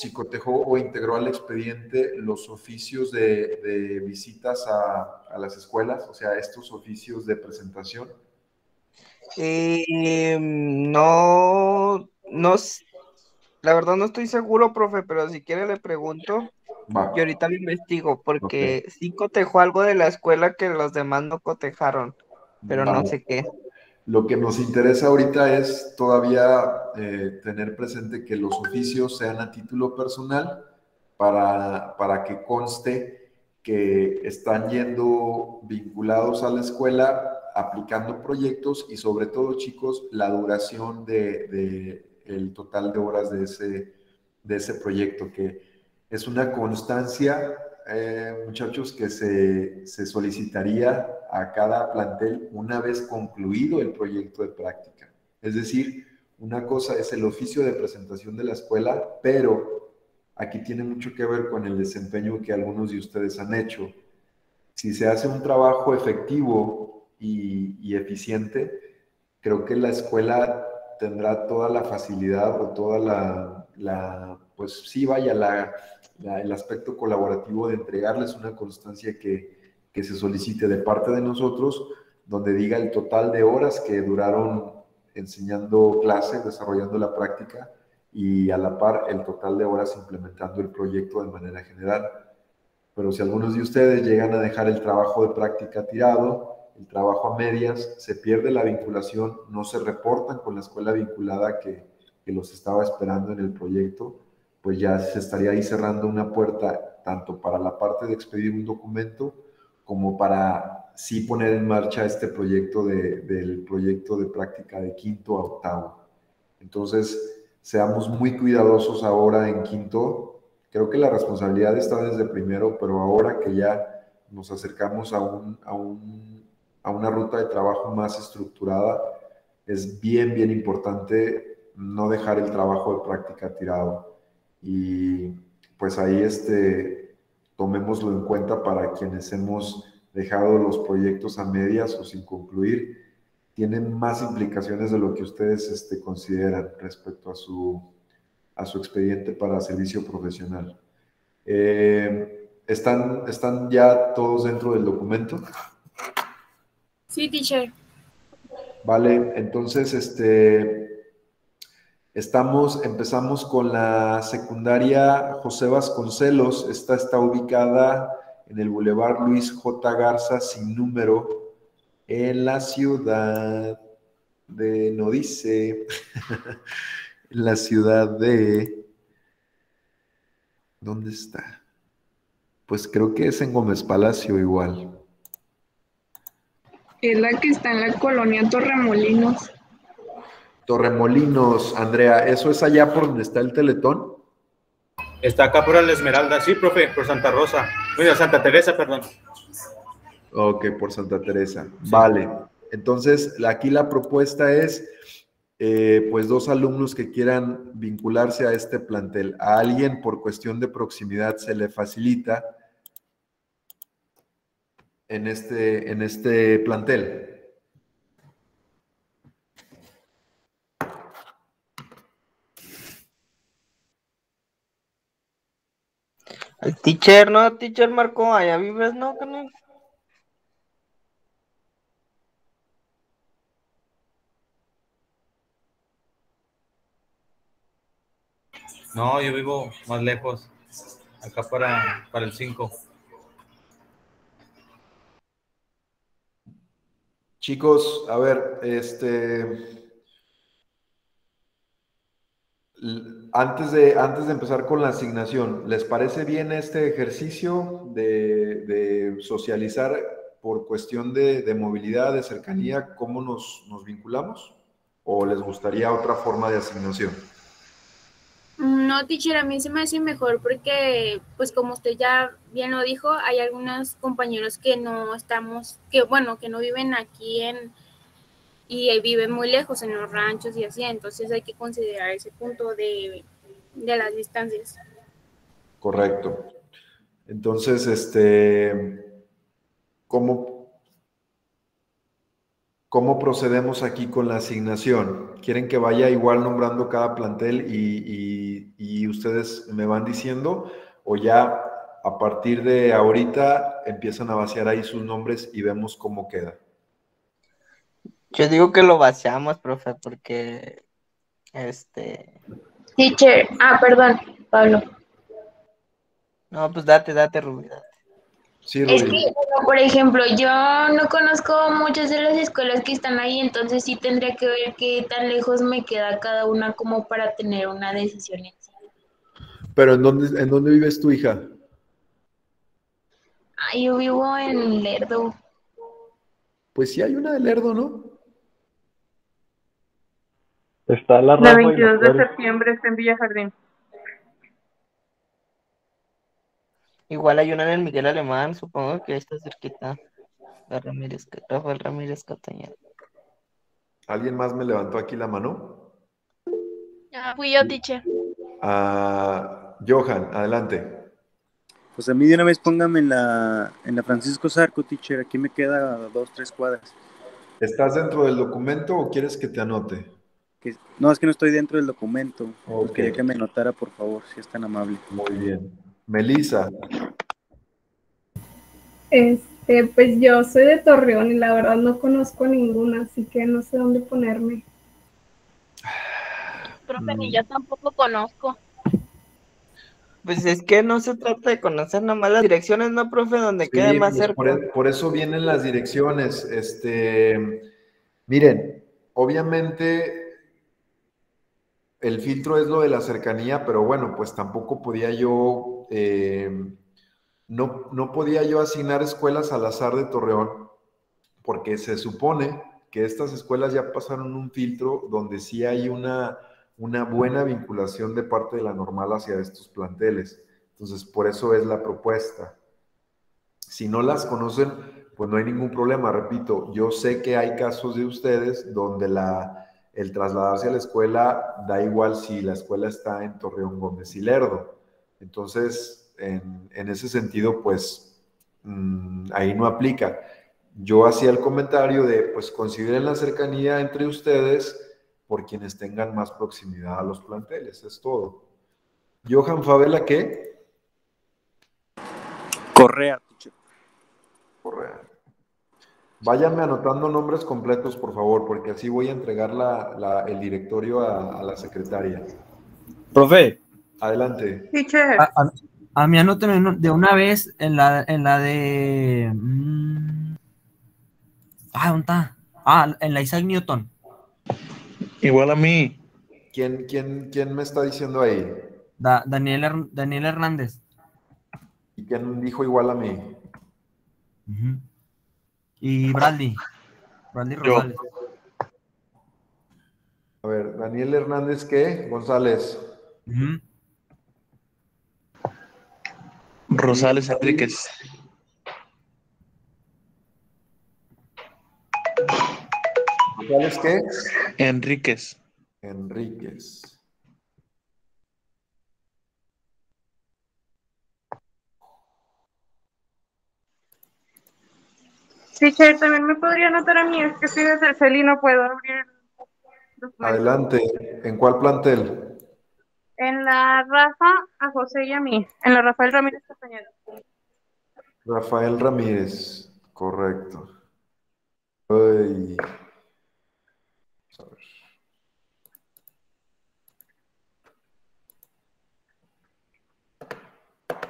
o integró al expediente los oficios de visitas a las escuelas? O sea, estos oficios de presentación. No, no, la verdad no estoy seguro, profe, pero si quiere le pregunto Va, y ahorita lo investigo, ok, porque sí cotejó algo de la escuela que los demás no cotejaron, pero no vale. sé qué. Lo que nos interesa ahorita es todavía tener presente que los oficios sean a título personal para que conste que están yendo vinculados a la escuela, aplicando proyectos y sobre todo, chicos, la duración de el total de horas de ese proyecto, que es una constancia, muchachos, que se solicitaría a cada plantel una vez concluido el proyecto de práctica. Es decir, una cosa es el oficio de presentación de la escuela, pero aquí tiene mucho que ver con el desempeño que algunos de ustedes han hecho. Si se hace un trabajo efectivo y eficiente, creo que la escuela tendrá toda la facilidad o toda pues sí, vaya, el aspecto colaborativo de entregarles una constancia que se solicite de parte de nosotros, donde diga el total de horas que duraron enseñando clases, desarrollando la práctica y a la par el total de horas implementando el proyecto de manera general. Pero si algunos de ustedes llegan a dejar el trabajo de práctica tirado, el trabajo a medias, se pierde la vinculación, no se reportan con la escuela vinculada que los estaba esperando en el proyecto, pues ya se estaría ahí cerrando una puerta tanto para la parte de expedir un documento como para sí poner en marcha este proyecto del proyecto de práctica de quinto a octavo. Entonces, seamos muy cuidadosos ahora en quinto. Creo que la responsabilidad está desde primero, pero ahora que ya nos acercamos a una ruta de trabajo más estructurada, es bien, bien importante no dejar el trabajo de práctica tirado. Y pues ahí tomémoslo en cuenta para quienes hemos dejado los proyectos a medias o sin concluir. Tienen más implicaciones de lo que ustedes consideran respecto a su expediente para servicio profesional. ¿Están ya todos dentro del documento? Sí, teacher. Vale, entonces empezamos con la secundaria José Vasconcelos. Esta está ubicada en el Boulevard Luis J. Garza, sin número, en la ciudad de, no dice, en la ciudad de, ¿dónde está? Pues creo que es en Gómez Palacio igual. Es la que está en la colonia Torremolinos. Torremolinos, Andrea, ¿eso es allá por donde está el Teletón? Está acá por la Esmeralda, sí, profe, por Santa Rosa. Mira, Santa Teresa, perdón. Ok, por Santa Teresa. Sí. Vale. Entonces, aquí la propuesta es, pues, 2 alumnos que quieran vincularse a este plantel. A alguien, por cuestión de proximidad, se le facilita en este plantel. El teacher, ¿no? Teacher Marco, allá vives, ¿no? No, yo vivo más lejos, acá para el 5. Chicos, a ver, antes de empezar con la asignación, ¿les parece bien este ejercicio de socializar por cuestión de movilidad, de cercanía, cómo nos vinculamos? ¿O les gustaría otra forma de asignación? No, teacher, a mí se me hace mejor porque, pues como usted ya bien lo dijo, hay algunos compañeros que no estamos, que no viven aquí y viven muy lejos en los ranchos y así, entonces hay que considerar ese punto de las distancias. Correcto. Entonces, ¿cómo ¿cómo procedemos aquí con la asignación? ¿Quieren que vaya igual nombrando cada plantel y ustedes me van diciendo? ¿O ya a partir de ahorita empiezan a vaciar ahí sus nombres y vemos cómo queda? Yo digo que lo vaciamos, profe, porque Teacher, perdón, Pablo. no, pues date, Rubí, date. Sí, Es que, Rudy. bueno, por ejemplo, yo no conozco muchas de las escuelas que están ahí, entonces sí tendría que ver qué tan lejos me queda cada una como para tener una decisión en sí. Pero en dónde vives tu hija? Yo vivo en Lerdo. Pues sí hay una de Lerdo, ¿no? Está la La Rafa y la 22 de Flori. septiembre está en Villa Jardín. Igual hay una en el Miguel Alemán, supongo que ahí está cerquita. Rafael Ramírez Catañeda. ¿Alguien más me levantó aquí la mano? Ya fui yo, teacher. Johan, adelante. Pues a mí de una vez póngame en la Francisco Zarco, teacher. Aquí me queda 2, 3 cuadras. ¿Estás dentro del documento o quieres que te anote? No, es que no estoy dentro del documento. Pues Ok. quería que me anotara, por favor, si es tan amable. Muy bien. Melissa. Pues yo soy de Torreón y la verdad no conozco ninguna, así que no sé dónde ponerme. Profe, ni yo tampoco conozco. Pues es que no se trata de conocer nomás las direcciones, ¿no, profe? Donde quede Sí, más pues cerca. por eso vienen las direcciones. Miren, obviamente el filtro es lo de la cercanía, pero bueno, pues tampoco podía yo, no podía yo asignar escuelas al azar de Torreón, porque se supone que estas escuelas ya pasaron un filtro donde sí hay una buena vinculación de parte de la normal hacia estos planteles. Entonces, por eso es la propuesta. Si no las conocen, pues no hay ningún problema. Repito, yo sé que hay casos de ustedes donde el trasladarse a la escuela da igual si la escuela está en Torreón, Gómez y Lerdo. Entonces, en ese sentido, pues ahí no aplica. Yo hacía el comentario de, pues consideren la cercanía entre ustedes por quienes tengan más proximidad a los planteles, es todo. Johan Favela, ¿qué? Correa, teacher. Correa. Váyanme anotando nombres completos, por favor, porque así voy a entregar el directorio a la secretaria. Profe, Adelante. Teacher. a mí anóteme de una vez en la de... ¿dónde está? En la Isaac Newton. Igual a mí. ¿Quién me está diciendo ahí? Daniel Hernández. ¿Y quién dijo igual a mí? Y Bradley Rosales. A ver, Daniel Hernández, ¿qué? González. Rosales Enríquez. ¿González qué? Enríquez. Enríquez. Teacher, también me podría anotar a mí, es que estoy desde el CEL y no puedo abrir el documento. Adelante. ¿En cuál plantel? En la Rafa, a José y a mí. En la Rafael Ramírez Castañeda. Rafael Ramírez. Correcto. Ay. A ver.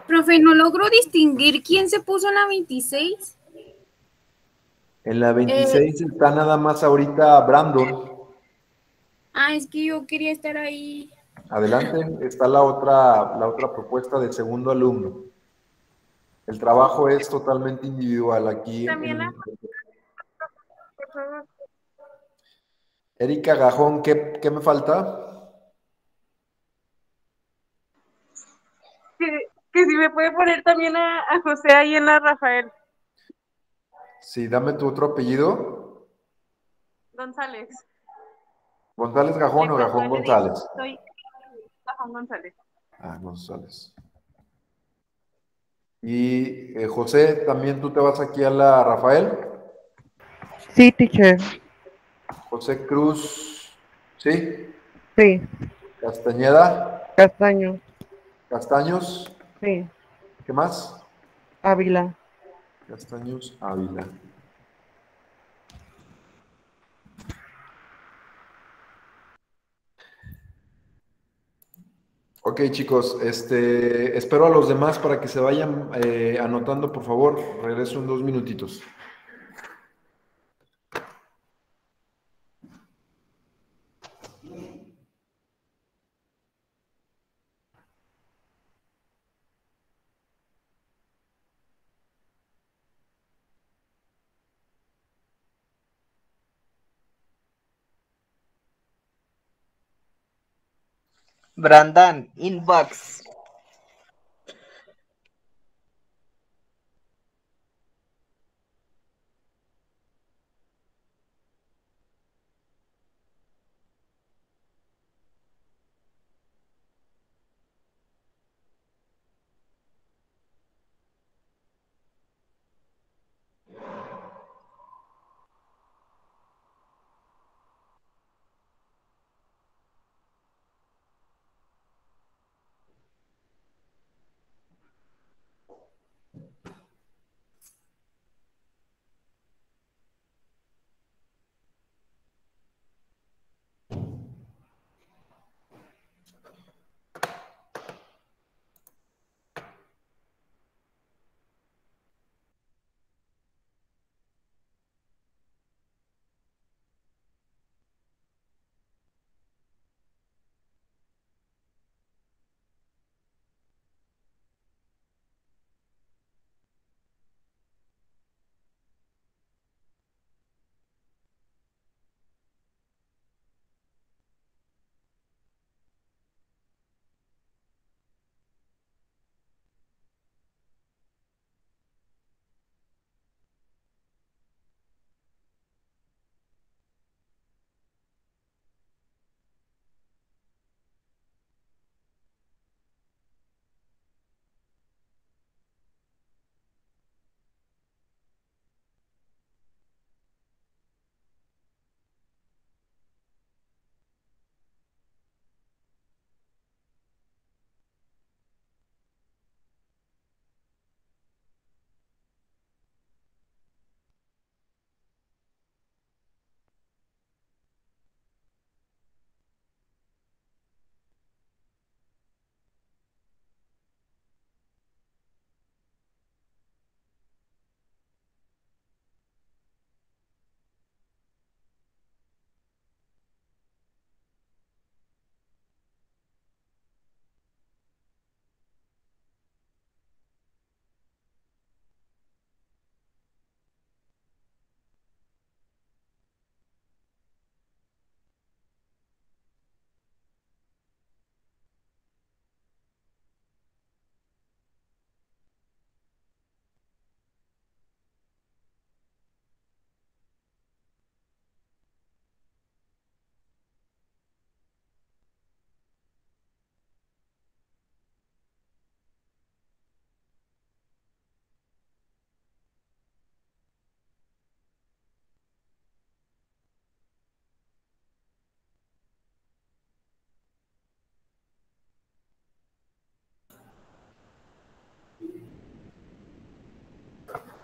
Profe, no logro distinguir quién se puso en la 26. En la 26 está nada más ahorita Brandon. Es que yo quería estar ahí. Adelante, está la otra propuesta del segundo alumno. El trabajo es totalmente individual aquí. También por favor. Erika Gajón, ¿qué me falta? Que si me puede poner también a José ahí en la Rafael. Sí, dame tu otro apellido. González. ¿González Gajón o Gajón González? Soy Gajón González. González. Y José, ¿también tú te vas aquí a la Rafael? Sí, teacher. José Cruz, ¿sí? Sí. Castañeda, Castaño. Castaños, Sí. ¿qué más? Ávila. Castaños Ávila. Ok, chicos, espero a los demás para que se vayan anotando, por favor. Regreso en 2 minutitos. Brandan, inbox.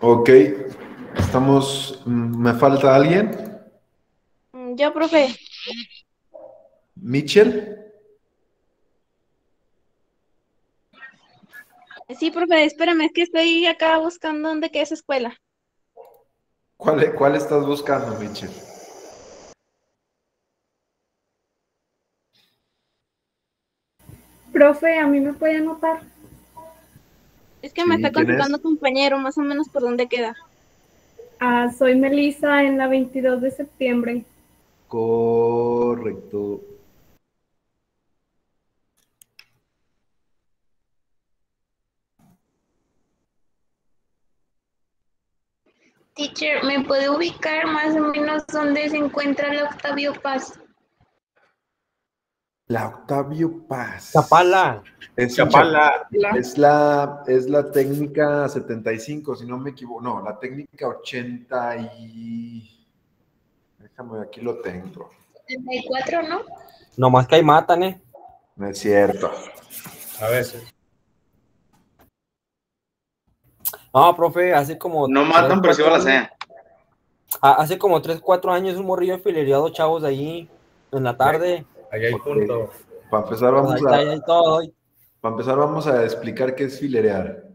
Ok, estamos. ¿Me falta alguien? Yo, profe. ¿Mitchell? Sí, profe, espérame, es que estoy acá buscando dónde queda esa escuela. ¿Cuál estás buscando, Mitchell? Profe, a mí me puede anotar. Es que me Sí, está ¿quién es? consultando compañero, más o menos por dónde queda. Ah, soy Melissa en la 22 de septiembre. Correcto. Teacher, ¿me puede ubicar más o menos dónde se encuentra la Octavio Paz? La Octavio Paz. Chapala. Es Chapala. Es la técnica 75, si no me equivoco. No, la técnica 80 y... Déjame, aquí lo tengo. 74, ¿no? Nomás que ahí matan, ¿eh? No es cierto. A veces. No, profe, hace como... No matan, pero sí balacean. Hace como 3, 4 años un morrillo enfilería a 2 chavos de allí en la tarde. Ahí hay punto. Para empezar, Para empezar, vamos a explicar qué es filerear.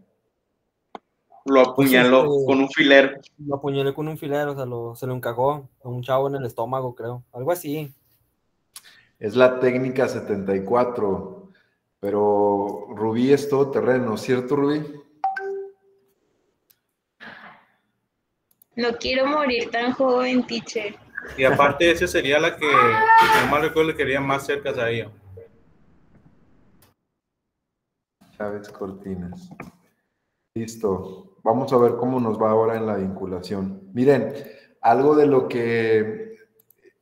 Lo apuñaló con un filero. Lo apuñalé con un filero, o sea, se lo encajó a un chavo en el estómago, creo. Algo así. Es la técnica 74, pero Rubí es todo terreno, ¿cierto, Rubí? No quiero morir tan joven, teacher. Y aparte, esa sería la que, no mal recuerdo, le quería más cerca a ella. Chávez Cortinas. Listo. Vamos a ver cómo nos va ahora en la vinculación. Miren, algo de lo que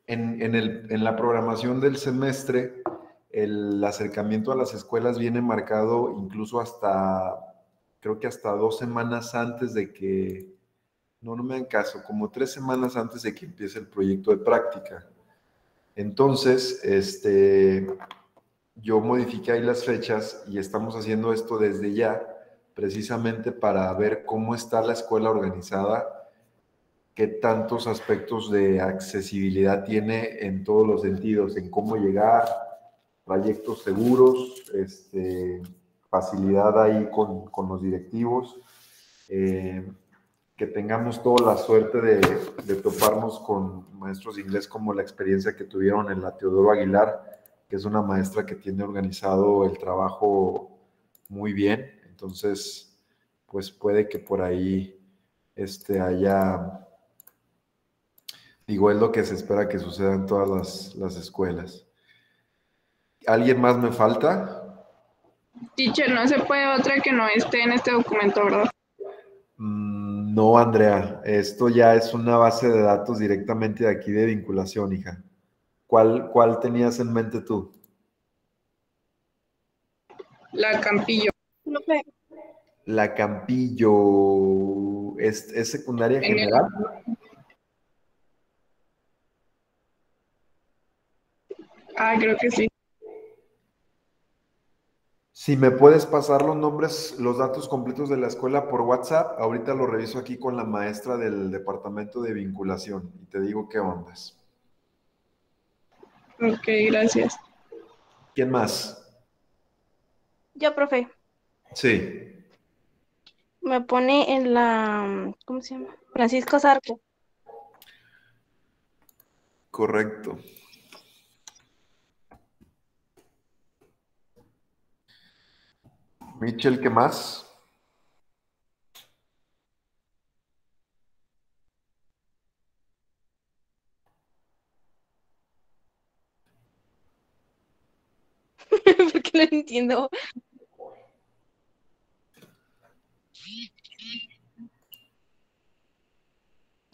en la programación del semestre, el acercamiento a las escuelas viene marcado incluso creo que hasta 2 semanas antes de que, no me hagan caso, como 3 semanas antes de que empiece el proyecto de práctica. Entonces, yo modifiqué ahí las fechas y estamos haciendo esto desde ya, precisamente para ver cómo está la escuela organizada, qué tantos aspectos de accesibilidad tiene en todos los sentidos, en cómo llegar, trayectos seguros, facilidad ahí con los directivos, que tengamos toda la suerte de toparnos con maestros de inglés como la experiencia que tuvieron en la Teodoro Aguilar, que es una maestra que tiene organizado el trabajo muy bien. Entonces, pues puede que por ahí haya, digo, es lo que se espera que suceda en todas las escuelas. ¿Alguien más me falta? Teacher, no se puede otra que no esté en este documento, ¿verdad? No, Andrea, esto ya es una base de datos directamente de aquí de vinculación, hija. ¿Cuál tenías en mente tú? La Campillo. La Campillo, ¿es secundaria general? Creo que sí. Si me puedes pasar los nombres, los datos completos de la escuela por WhatsApp, ahorita lo reviso aquí con la maestra del departamento de vinculación y te digo qué ondas. Ok, gracias. ¿Quién más? Yo, profe. Sí. Me pone en la... ¿Cómo se llama? Francisco Zarco. Correcto. Michel, ¿qué más? Porque no entiendo.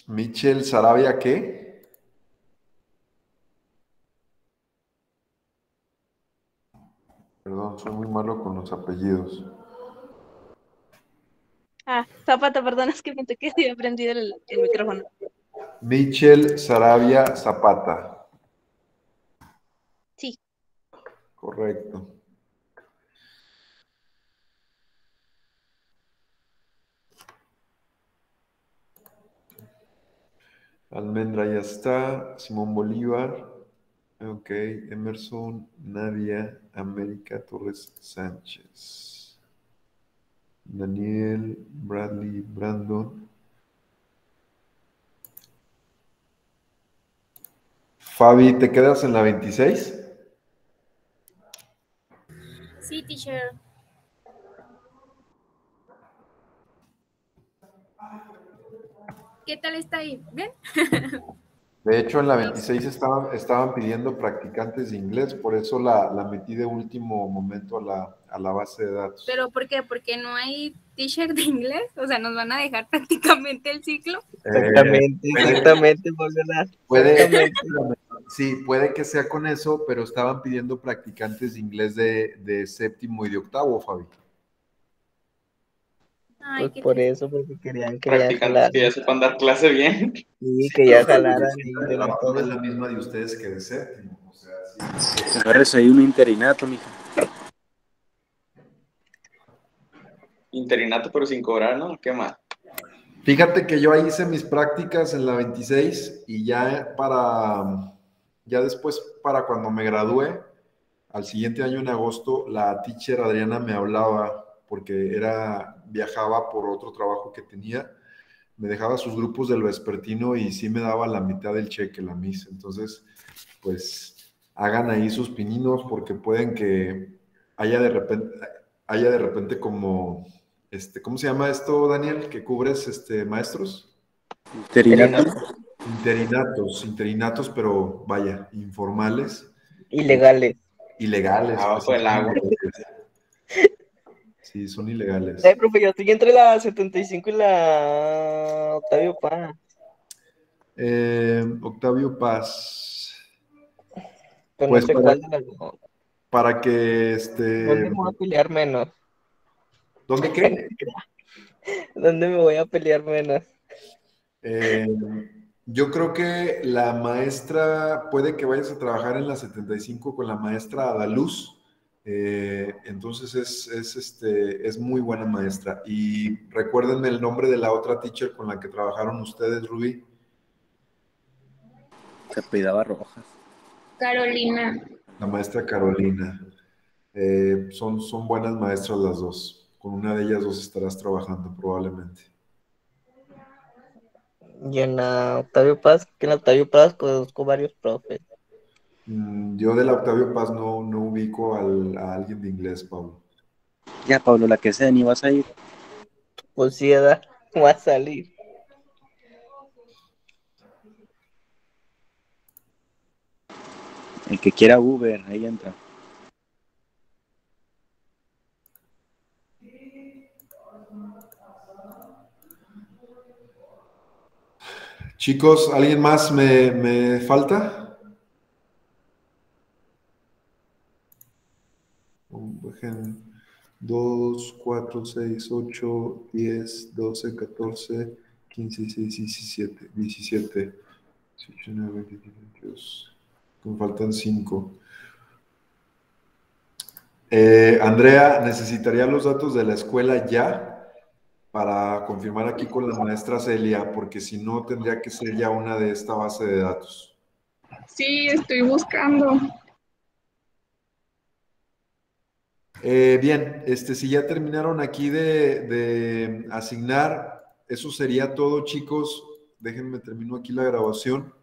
Michel Sarabia, ¿qué? Perdón, soy muy malo con los apellidos. Zapata, perdón, es que pensé que se había prendido el micrófono. Michel Sarabia Zapata. Sí. Correcto. Almendra ya está. Simón Bolívar. Ok. Emerson, Nadia, América Torres Sánchez. Daniel, Bradley, Brandon. Fabi, ¿te quedas en la 26? Sí, teacher. ¿Qué tal está ahí? ¿Bien? De hecho, en la 26 estaban pidiendo practicantes de inglés, por eso la metí de último momento a la base de datos. ¿Pero por qué? ¿Porque no hay teacher de inglés? O sea, ¿nos van a dejar prácticamente el ciclo? Exactamente, Morgana. Sí, puede que sea con eso, pero estaban pidiendo practicantes de inglés de séptimo y de octavo, Fabi. Ay, Pues qué por triste. eso, porque querían que ya Practicantes que ya jalaran. sepan dar clase bien. Sí, que ya jalaran y La de fama todo. es la misma de ustedes que de séptimo. O sea, sí. Agarres ahí un interinato, mija. Interinato, pero sin cobrar, ¿no? ¿Qué más? Fíjate que yo ahí hice mis prácticas en la 26 y ya después, para cuando me gradué, al siguiente año en agosto, la teacher Adriana me hablaba porque viajaba por otro trabajo que tenía, me dejaba sus grupos del vespertino y sí me daba la mitad del cheque, la Miss. Entonces, pues hagan ahí sus pininos porque pueden que haya de repente como, ¿cómo se llama esto, Daniel? Que cubres, maestros. Interinato. Interinatos, pero vaya, informales. Ilegales. Ilegales, pues. Abajo del agua. Sí, son ilegales. Profe, yo estoy entre la 75 y la Octavio Paz. Octavio Paz. Pero Pues no sé cuál de las dos. para que ¿Dónde me voy a pelear menos? ¿Dónde qué? ¿Dónde me voy a pelear menos? Yo creo que la maestra, puede que vayas a trabajar en la 75 con la maestra Adaluz. Entonces es muy buena maestra. Y recuérdenme el nombre de la otra teacher con la que trabajaron ustedes, Rubí. Se apellidaba Rojas. Carolina. La maestra Carolina. Son buenas maestras las dos. Con una de ellas dos estarás trabajando probablemente. Y en la Octavio Paz, que en la Octavio Paz conozco varios profes. Yo de la Octavio Paz no ubico a alguien de inglés, Pablo. Ya, Pablo, la que sea, ni vas a ir. Pues sí, va a salir. El que quiera Uber, ahí entra. Chicos, ¿alguien más me falta? Dejen 2, 4, 6, 8, 10, 12, 14, 15, 16, 17, 17, 18, 19, 20, 22. Me faltan 5. Andrea, necesitaría los datos de la escuela ya para confirmar aquí con la maestra Celia, porque si no tendría que ser ya una de esta base de datos. Sí, estoy buscando. Bien, si ya terminaron aquí de asignar, eso sería todo, chicos. Déjenme termino aquí la grabación.